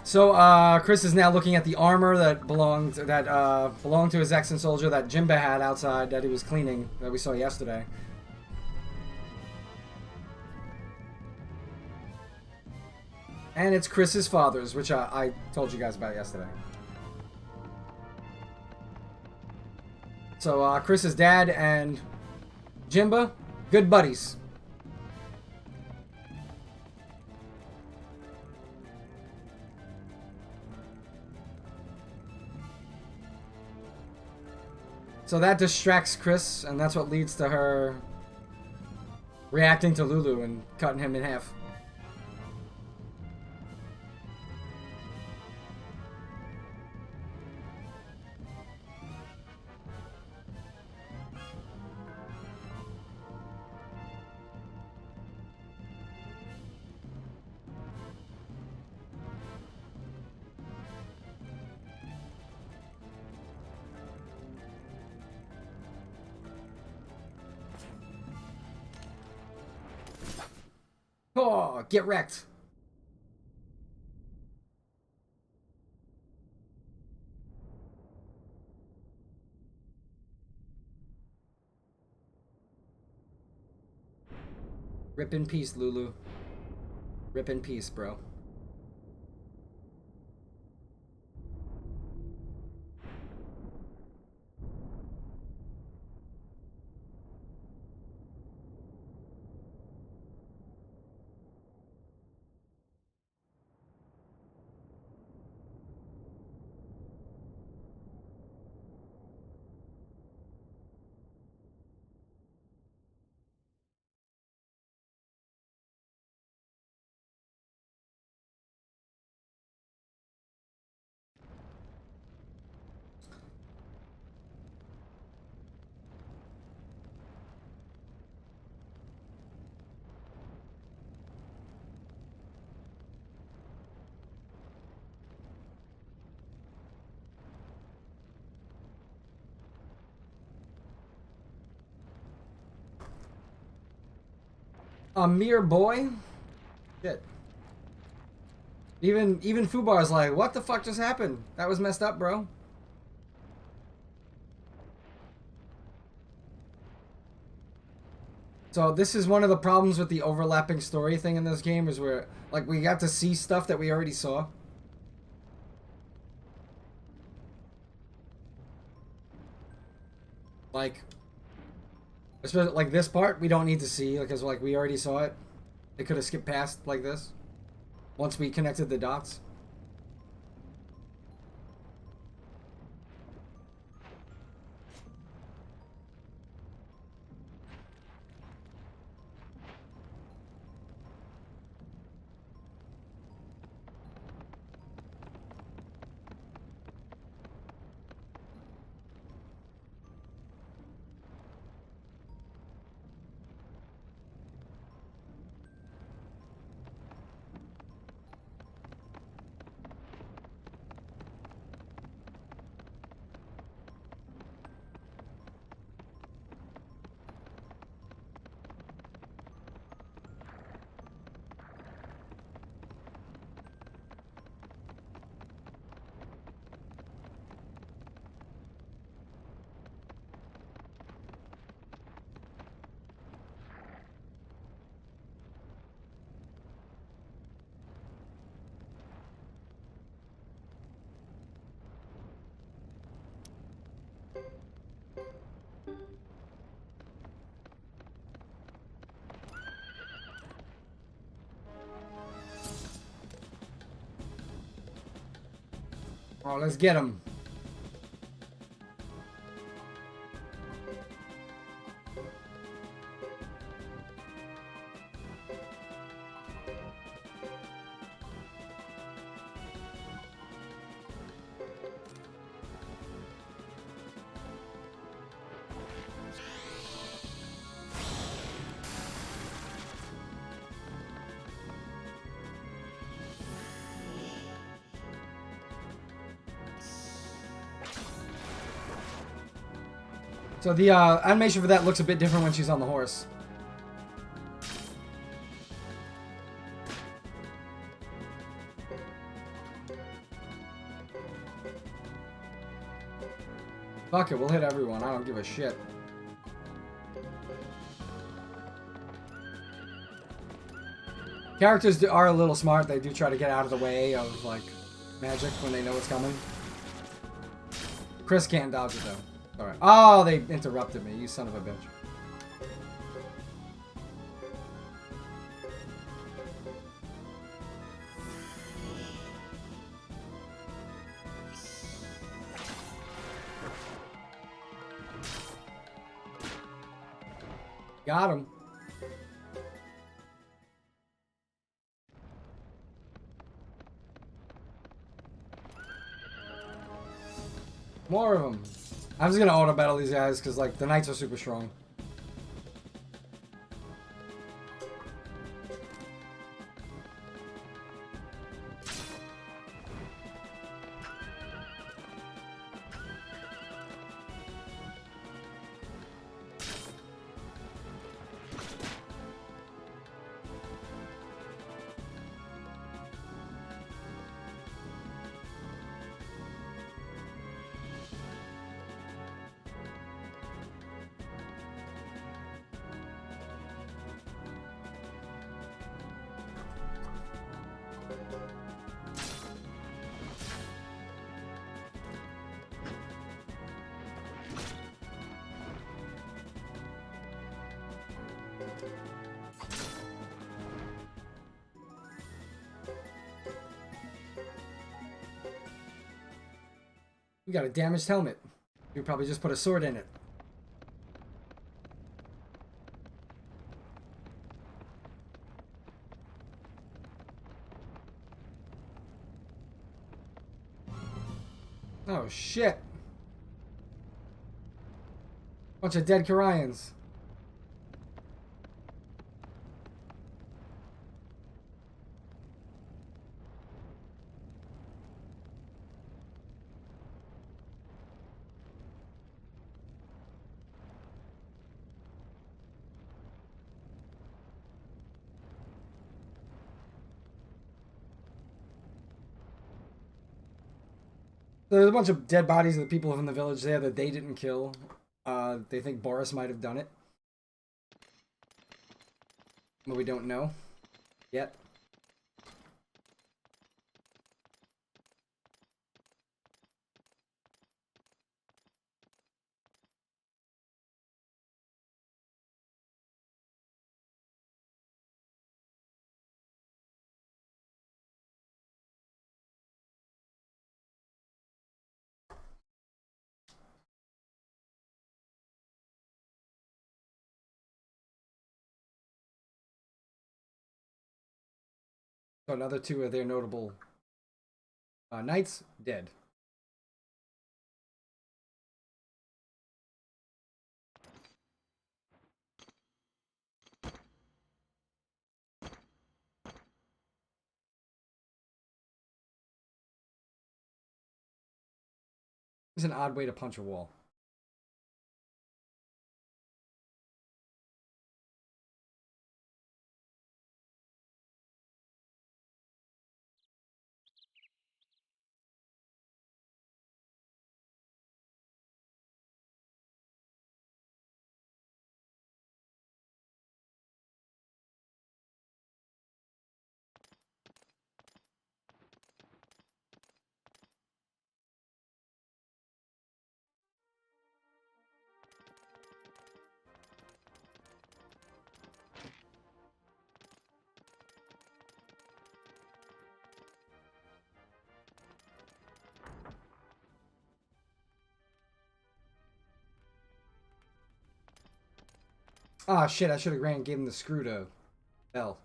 So, Chris is now looking at the armor that belonged to his ex-soldier that Jimba had outside that he was cleaning that we saw yesterday. And it's Chris's father's, which I told you guys about yesterday. So, Chris's dad and Jimba, good buddies. So that distracts Chris, and that's what leads to her reacting to Lulu and cutting him in half. Oh, get wrecked. Rip in peace, Lulu. Rip in peace, bro. A mere boy? Shit. Even Fubar's like, what the fuck just happened? That was messed up, bro. So this is one of the problems with the overlapping story thing in this game, is where like we got to see stuff that we already saw. Like, especially like this part, we don't need to see because like we already saw it. They could have skipped past like this once we connected the dots. Oh, let's get him. So the animation for that looks a bit different when she's on the horse. Fuck it, we'll hit everyone. I don't give a shit. Characters are a little smart. They do try to get out of the way of, like, magic when they know it's coming. Chris can't dodge it, though. Alright. Oh, they interrupted me, you son of a bitch. Got him. More of them. I'm just gonna auto battle these guys because like the knights are super strong. We got a damaged helmet. We probably just put a sword in it. Oh shit. Bunch of dead Karians. There's a bunch of dead bodies of the people from the village there that they didn't kill. They think Boris might have done it. But we don't know yet. So another two of their notable knights dead. It's an odd way to punch a wall. Ah, shit, I should have gave him the screw to Bell.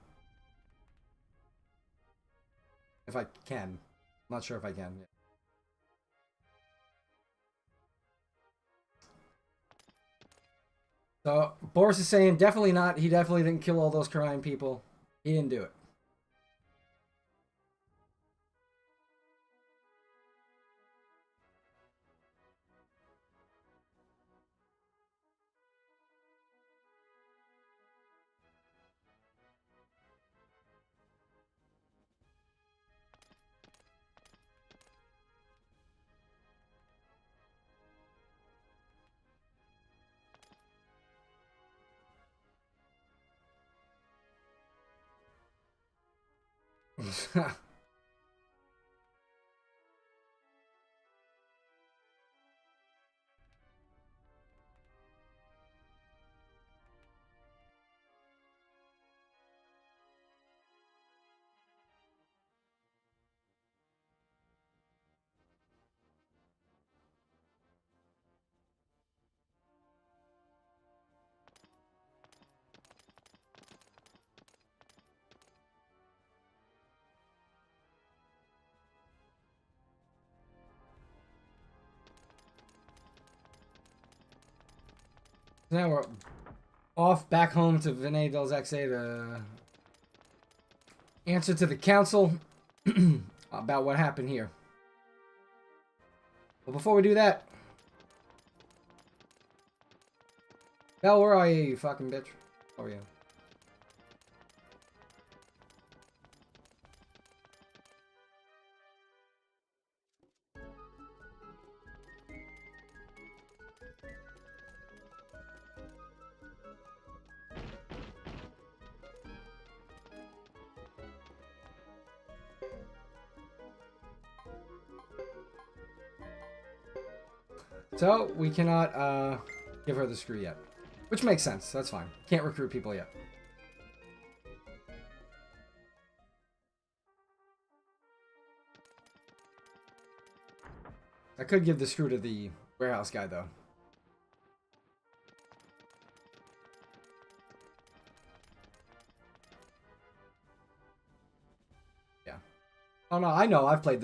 If I can. I'm not sure if I can. So, Boris is saying definitely not. He definitely didn't kill all those crying people. He didn't do it. Now we're off back home to Vinay Del Zaxe to answer to the council about what happened here. But before we do that, Bell, where are you, you fucking bitch? Where are you? So, we cannot give her the screw yet. Which makes sense. That's fine. Can't recruit people yet. I could give the screw to the warehouse guy, though. Yeah. Oh no, I know. I've played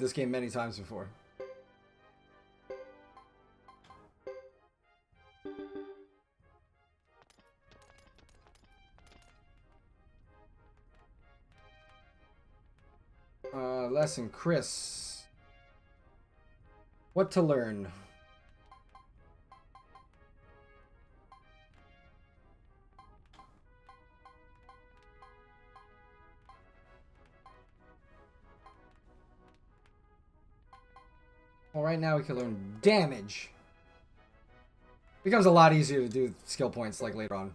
this game many times before. Lesson, Chris. What to learn? Well, right now we can learn damage. Becomes a lot easier to do skill points like later on.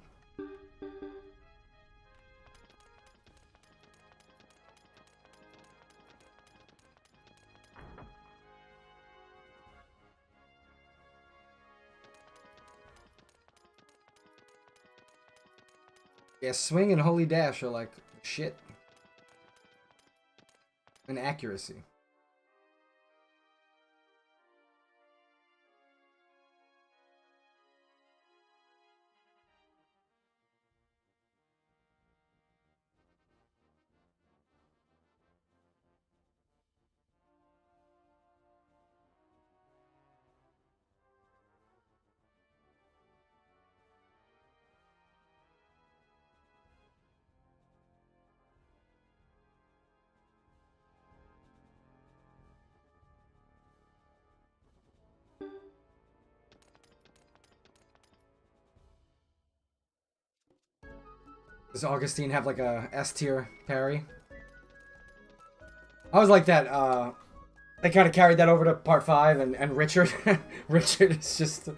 Yeah, swing and holy dash are like shit. And accuracy. Does Augustine have like a S tier parry? I was like that. They kind of carried that over to part 5, and Richard, Richard is just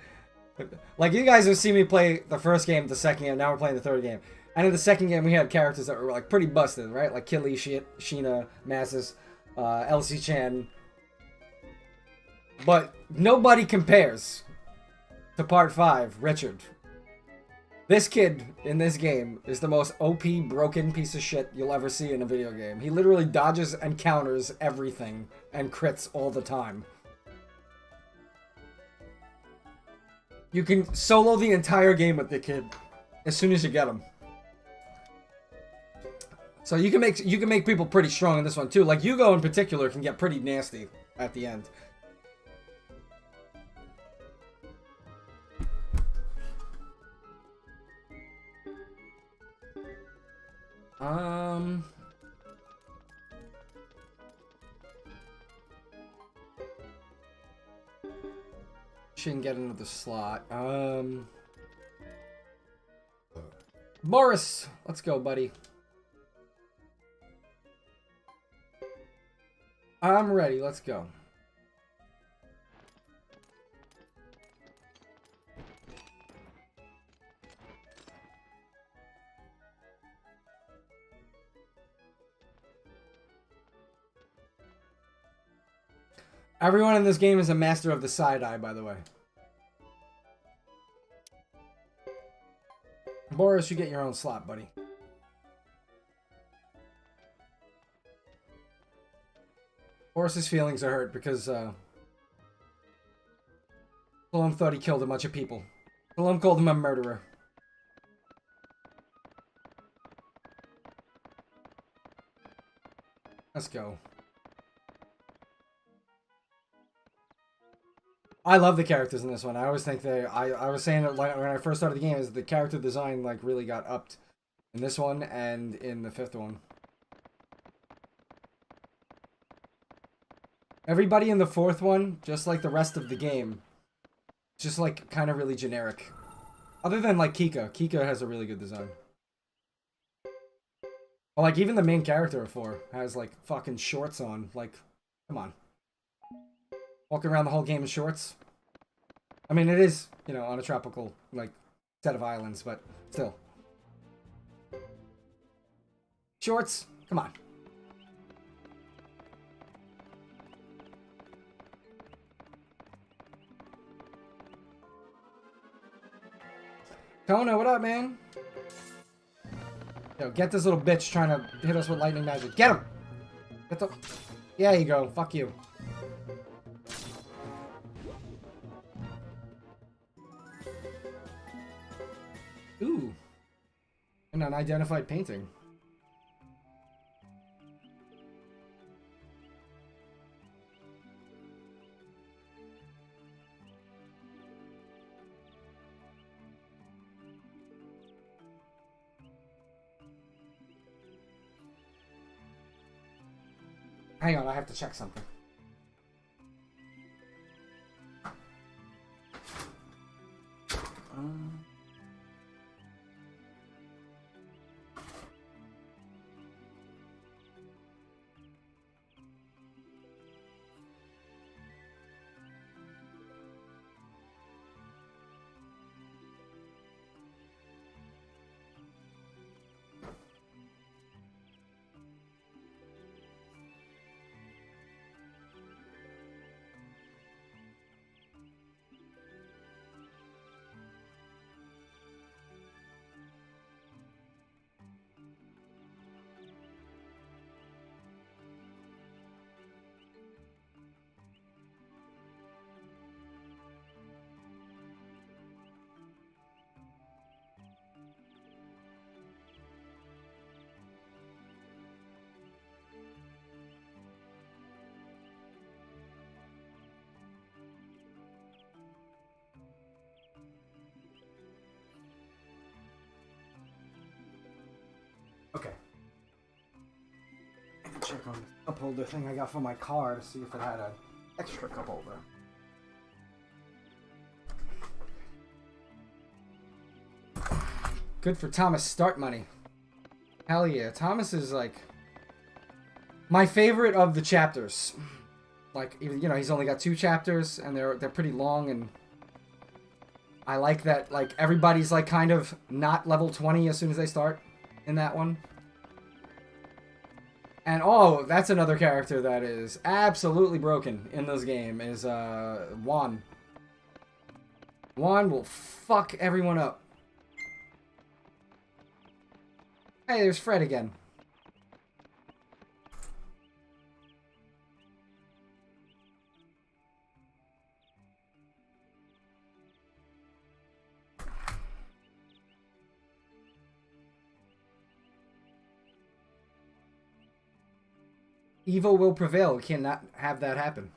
like, you guys have seen me play the first game, the second game. Now we're playing the third game, and in the second game we had characters that were like pretty busted, right? Like Killy, Sheena, Masses, Elsie Chan, but nobody compares to part 5. Richard. This kid in this game is the most OP broken piece of shit you'll ever see in a video game. He literally dodges and counters everything and crits all the time. You can solo the entire game with the kid as soon as you get him. So you can make people pretty strong in this one too. Like Yugo in particular can get pretty nasty at the end. Shouldn't get into the slot. Boris, let's go, buddy. I'm ready. Let's go. Everyone in this game is a master of the side-eye, by the way. Boris, you get your own slot, buddy. Boris's feelings are hurt because Salome thought he killed a bunch of people. Salome called him a murderer. Let's go. I love the characters in this one. I always think I was saying it like when I first started the game, is the character design like really got upped in this one and in the 5th one. Everybody in the 4th one, just like the rest of the game, just like kind of really generic. Other than like Kika. Kika has a really good design. Well, like even the main character of 4 has like fucking shorts on. Like, come on. Walking around the whole game in shorts. I mean, it is, you know, on a tropical, like, set of islands, but still. Shorts? Come on. Kona, what up, man? Yo, get this little bitch trying to hit us with lightning magic. Get him! Get the... Yeah, you go. Fuck you. Ooh. An unidentified painting. Hang on, I have to check something. check on this cup holder thing I got for my car to see if it had an extra cup holder. Good for Thomas start money. Hell yeah. Thomas is like my favorite of the chapters. Like, even, you know, he's only got 2 chapters and they're pretty long, and I like that, like, everybody's like kind of not level 20 as soon as they start in that one. And oh, that's another character that is absolutely broken in this game is Juan. Juan will fuck everyone up. Hey, there's Fred again. Evil will prevail. We cannot have that happen.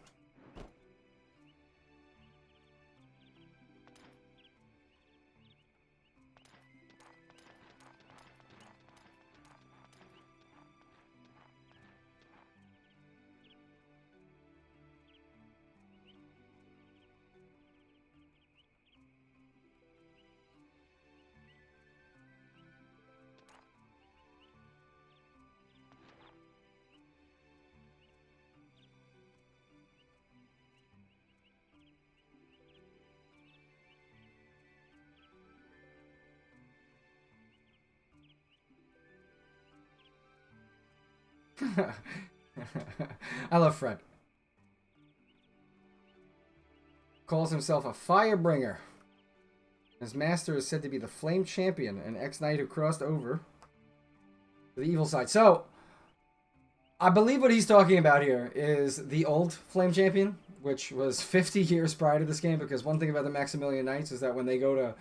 I love Fred. Calls himself a Firebringer. His master is said to be the Flame Champion, an ex-knight who crossed over to the evil side. So, I believe what he's talking about here is the old Flame Champion, which was 50 years prior to this game, because one thing about the Maximilian Knights is that when they go to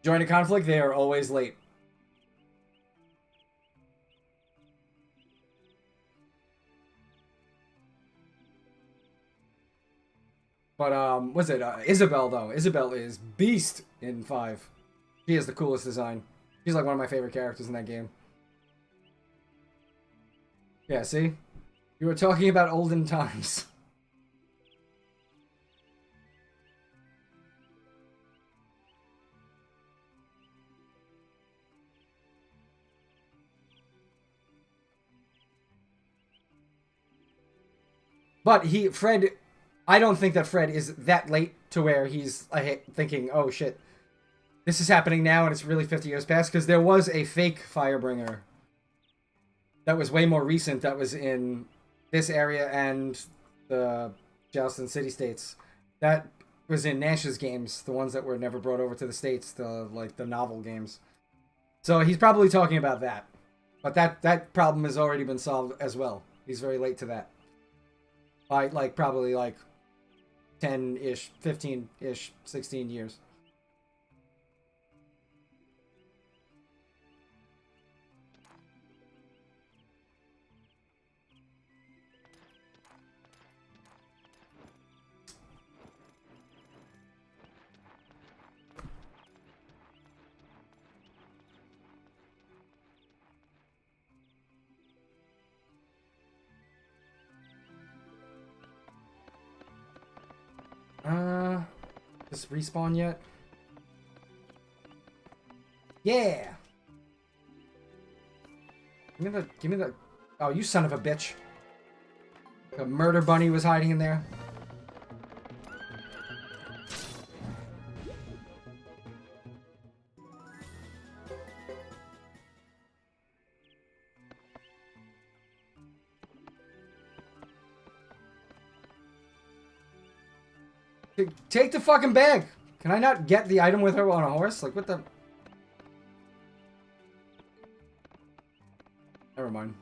join a conflict, they are always late. But, what's it? Isabel, though. Isabel is beast in 5. She has the coolest design. She's like one of my favorite characters in that game. Yeah, see? You were talking about olden times. But Fred... I don't think that Fred is that late to where he's thinking, oh shit, this is happening now and it's really 50 years past, because there was a fake Firebringer that was way more recent that was in this area and the Charleston City-States. That was in Nash's games, the ones that were never brought over to the States, the novel games. So he's probably talking about that. But that problem has already been solved as well. He's very late to that. By, probably, 10-ish, 15-ish, 16 years. Does respawn yet? Yeah! Give me the... Oh, you son of a bitch. The murder bunny was hiding in there. Take the fucking bag! Can I not get the item with her on a horse? Like, what the... Never mind.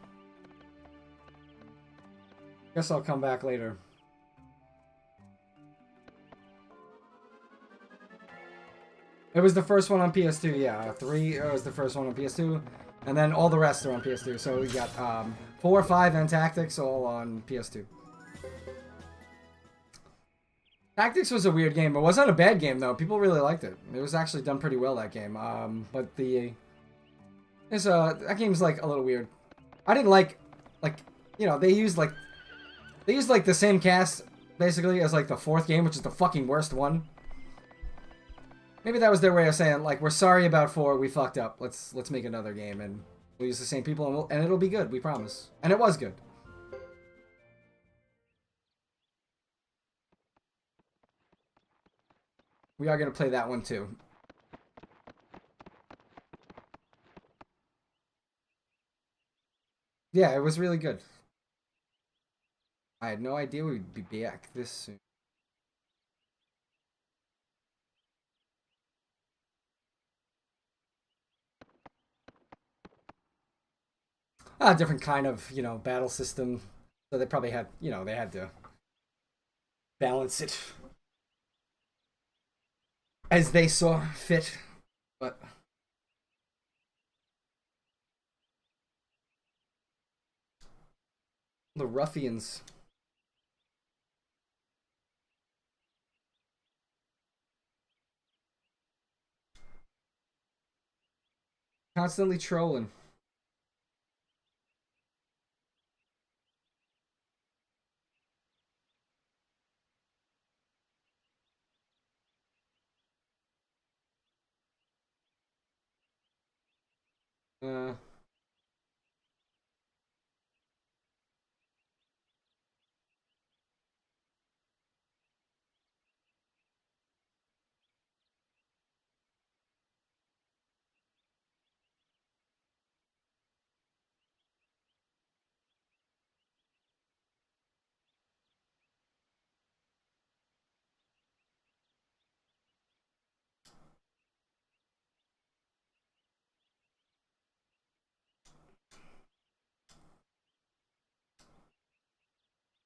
Guess I'll come back later. It was the first one on PS2, yeah. 3 was the first one on PS2. And then all the rest are on PS2. So we got 4, 5, and Tactics all on PS2. Tactics was a weird game. It wasn't a bad game, though. People really liked it. It was actually done pretty well, that game. But that game's, like, a little weird. I didn't like, you know, they used like the same cast basically as like the fourth game, which is the fucking worst one. Maybe that was their way of saying like, we're sorry about 4, we fucked up. Let's make another game and we'll use the same people and it'll be good, we promise. And it was good. We are gonna play that one too. Yeah, it was really good. I had no idea we'd be back this soon. A different kind of, you know, battle system. So they probably had, you know, they had to balance it as they saw fit. But the ruffians. Constantly trolling. Uh,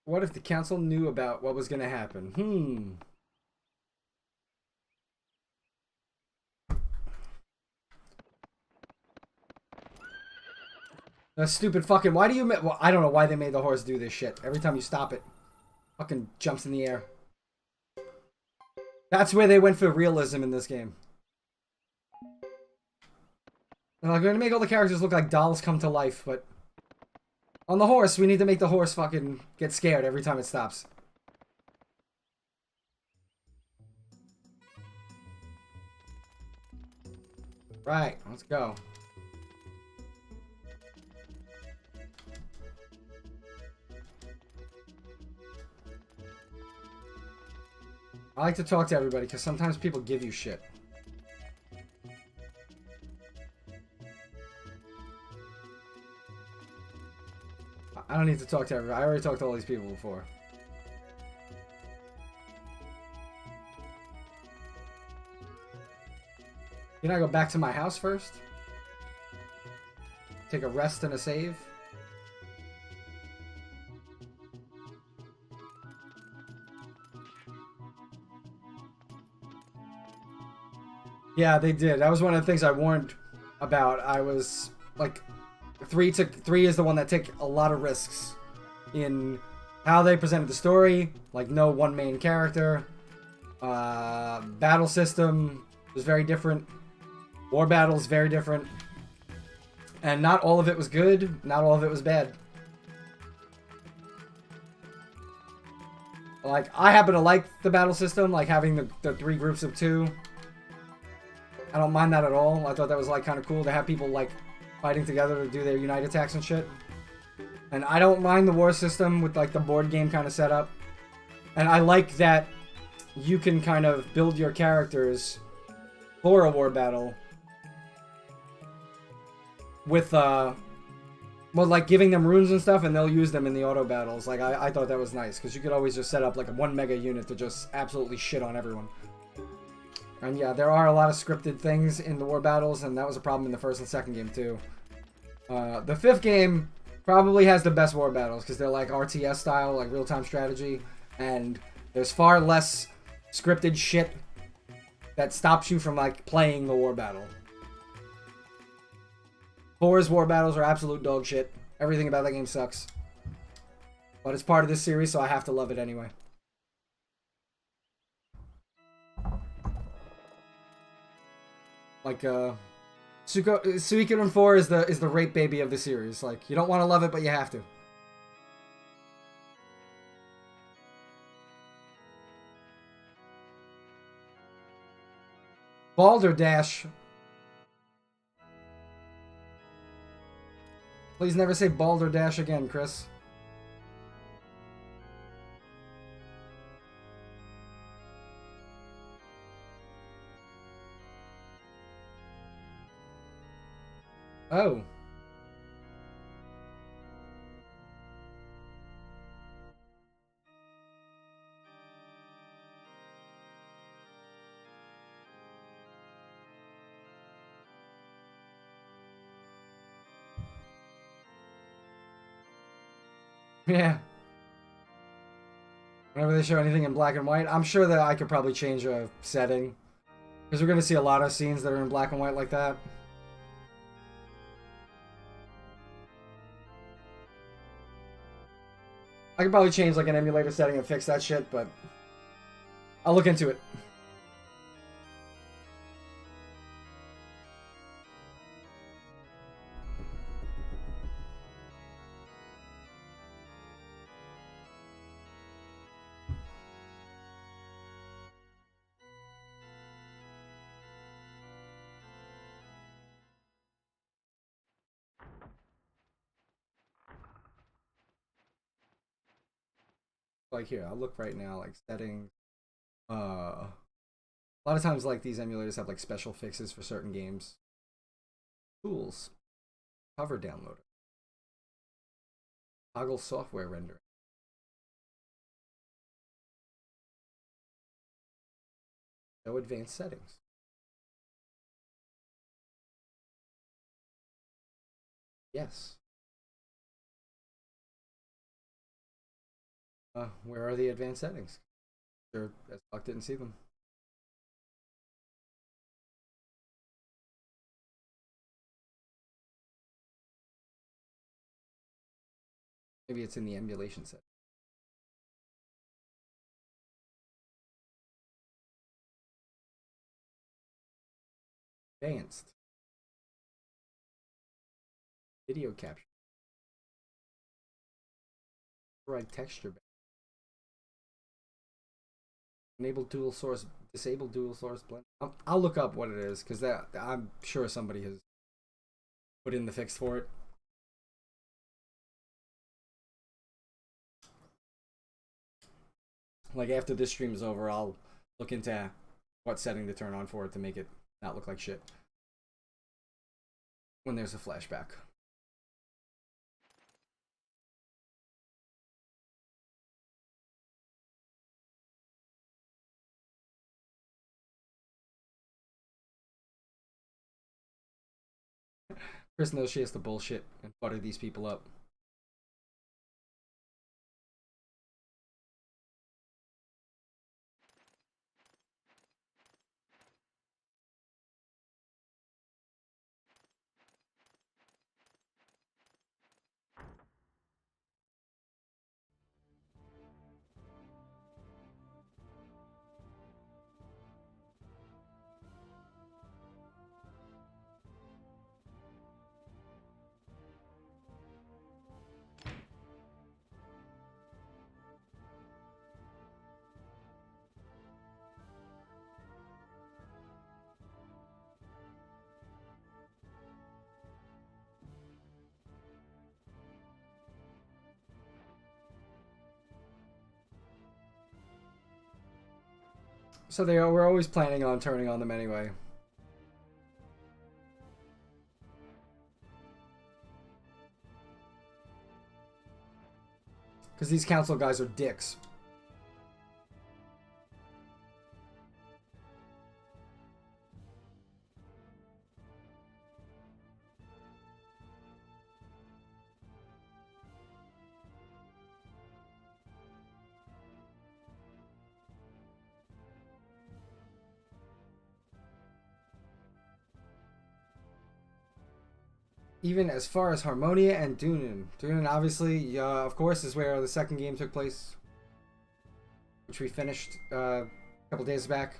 what if the council knew about what was going to happen? That stupid fucking... Why do you... Well, I don't know why they made the horse do this shit. Every time you stop it, fucking jumps in the air. That's where they went for realism in this game. They're like, we're gonna make all the characters look like dolls come to life, but... On the horse, we need to make the horse fucking get scared every time it stops. Right, let's go. I like to talk to everybody because sometimes people give you shit. I don't need to talk to everybody. I already talked to all these people before. Can I go back to my house first? Take a rest and a save? Yeah, they did. That was one of the things I warned about. I was like, 3 is the one that took a lot of risks in how they presented the story. Like, no one main character. Battle system was very different. War battles very different. And not all of it was good. Not all of it was bad. Like, I happen to like the battle system, like having the 3 groups of 2. I don't mind that at all. I thought that was like kind of cool to have people like fighting together to do their unite attacks and shit. And I don't mind the war system with like the board game kind of setup. And I like that you can kind of build your characters for a war battle with well, like giving them runes and stuff, and they'll use them in the auto battles. Like I thought that was nice because you could always just set up like a 1 mega unit to just absolutely shit on everyone. And yeah, there are a lot of scripted things in the war battles, and that was a problem in the first and second game too. The 5th game probably has the best war battles because they're like RTS style, like real-time strategy, and there's far less scripted shit that stops you from like playing the war battle. 4's war battles are absolute dog shit. Everything about that game sucks. But it's part of this series, so I have to love it anyway. Like, Suikoden 4 is the rape baby of the series. Like, you don't want to love it, but you have to. Balderdash. Please never say Balderdash again, Chris. Oh. Yeah. Whenever they show anything in black and white, I'm sure that I could probably change a setting. Because we're going to see a lot of scenes that are in black and white like that. I could probably change like an emulator setting and fix that shit, but I'll look into it. Like here, I'll look right now, like settings. A lot of times, like these emulators have like special fixes for certain games. Tools, cover downloader, toggle software rendering. No advanced settings. Yes. Where are the advanced settings? Sure, as fuck didn't see them. Maybe it's in the emulation set. Advanced. Video capture. Right texture. Enable dual source, disable dual source blend. I'll look up what it is because that I'm sure somebody has put in the fix for it. Like after this stream is over, I'll look into what setting to turn on for it to make it not look like shit when there's a flashback. Chris knows she has to bullshit and butter these people up. So we're always planning on turning on them anyway. Because these council guys are dicks. Even as far as Harmonia and Dunen. Dunen, obviously, of course, is where the second game took place, which we finished a couple days back.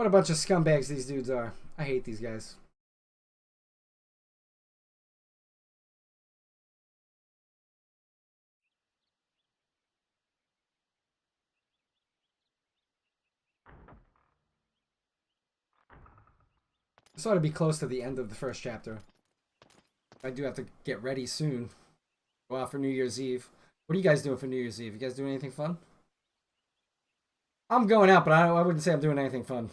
What a bunch of scumbags these dudes are. I hate these guys. This ought to be close to the end of the first chapter. I do have to get ready soon. Go out for New Year's Eve. What are you guys doing for New Year's Eve? You guys doing anything fun? I'm going out, but I wouldn't say I'm doing anything fun.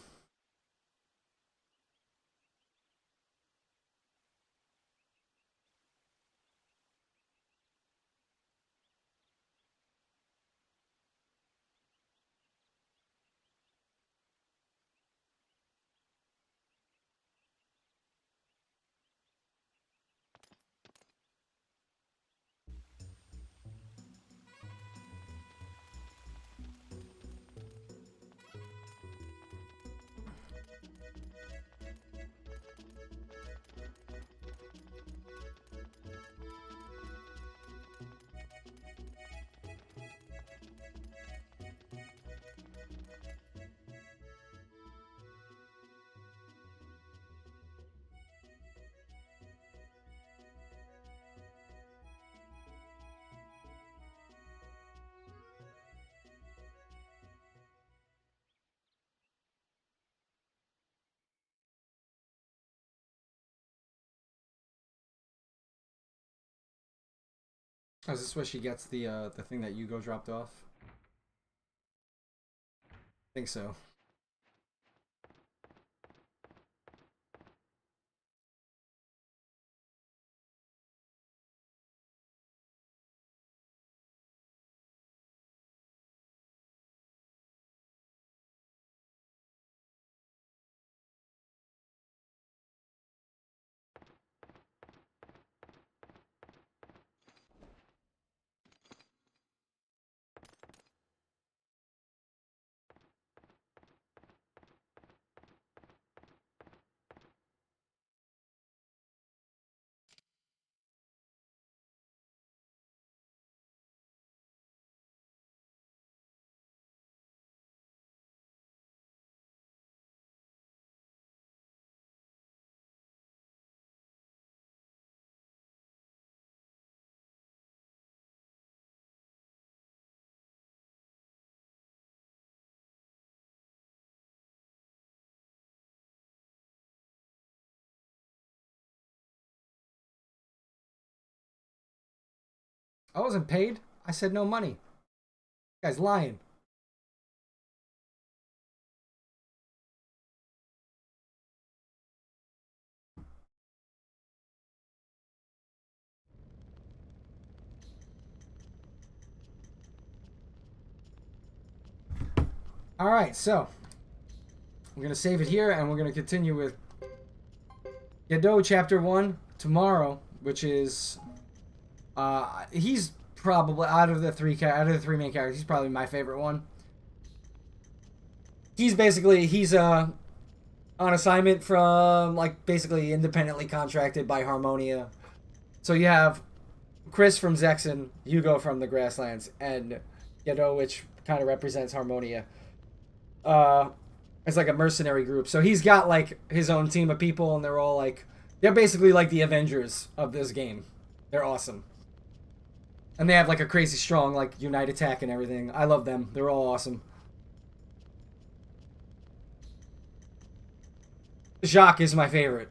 Oh, is this where she gets the thing that Yugo dropped off? I think so. I wasn't paid. I said no money. You guys lying. Alright, so we're gonna save it here and we're gonna continue with Gedo chapter 1 tomorrow, which is he's probably out of the three main characters, he's probably my favorite one. He's on assignment from, like, basically independently contracted by Harmonia. So you have Chris from Zexen, Hugo from the Grasslands, and Gedo, which kind of represents Harmonia. It's like a mercenary group. So he's got like his own team of people, and they're basically like the Avengers of this game. They're awesome. And they have like a crazy strong like unite attack and everything. I love them. They're all awesome. Jacques is my favorite.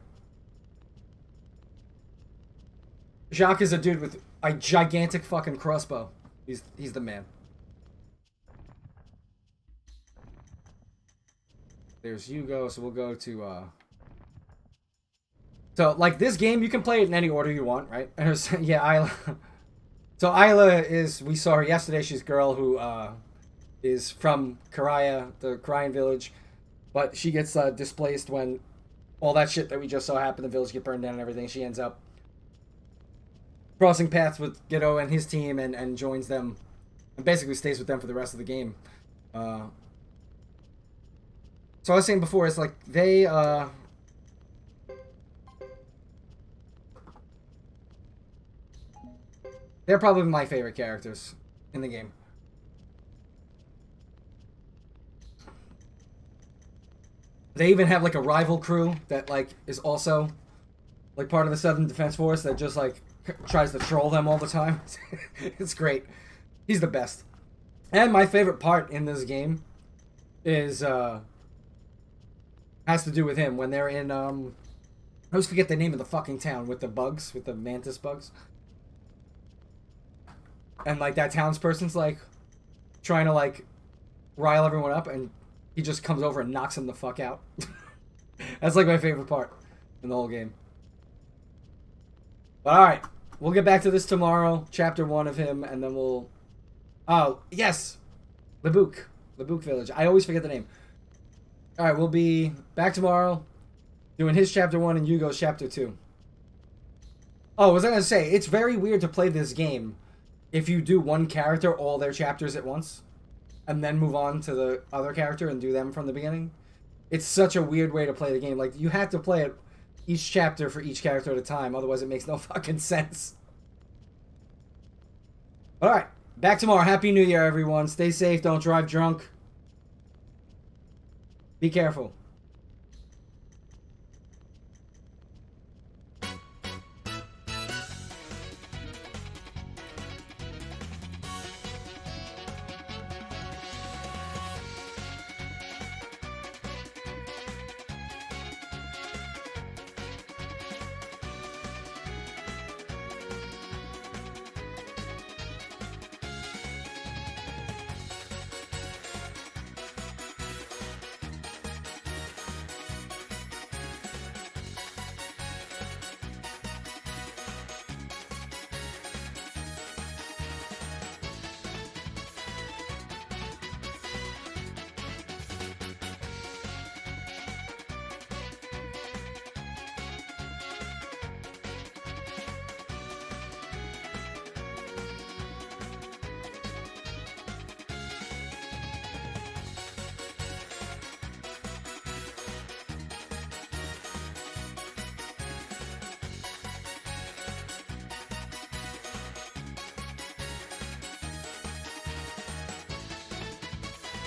Jacques is a dude with a gigantic fucking crossbow. He's the man. There's Hugo, so we'll go to so like this game you can play it in any order you want, right? And yeah, Isla. So Isla we saw her yesterday. She's a girl who is from Karaya, the Karayan village, but she gets displaced when all that shit that we just saw happen, the village get burned down and everything. She ends up crossing paths with Gedo and his team and joins them and basically stays with them for the rest of the game. So I was saying before, it's like they're probably my favorite characters in the game. They even have like a rival crew that like is also like part of the Southern Defense Force that just like tries to troll them all the time. It's great. He's the best. And my favorite part in this game is has to do with him when they're in I always forget the name of the fucking town with the bugs, with the mantis bugs. And like that townsperson's like trying to like rile everyone up, and he just comes over and knocks him the fuck out. That's like my favorite part in the whole game. But alright, we'll get back to this tomorrow, chapter 1 of him, and then we'll... Oh, yes! Lebuc Village. I always forget the name. Alright, we'll be back tomorrow, doing his chapter 1 and Yugo's chapter 2. Oh, what was I going to say? It's very weird to play this game if you do one character, all their chapters at once, and then move on to the other character and do them from the beginning. It's such a weird way to play the game. Like, you have to play it each chapter for each character at a time, otherwise it makes no fucking sense. Alright, back tomorrow. Happy New Year, everyone. Stay safe, don't drive drunk. Be careful.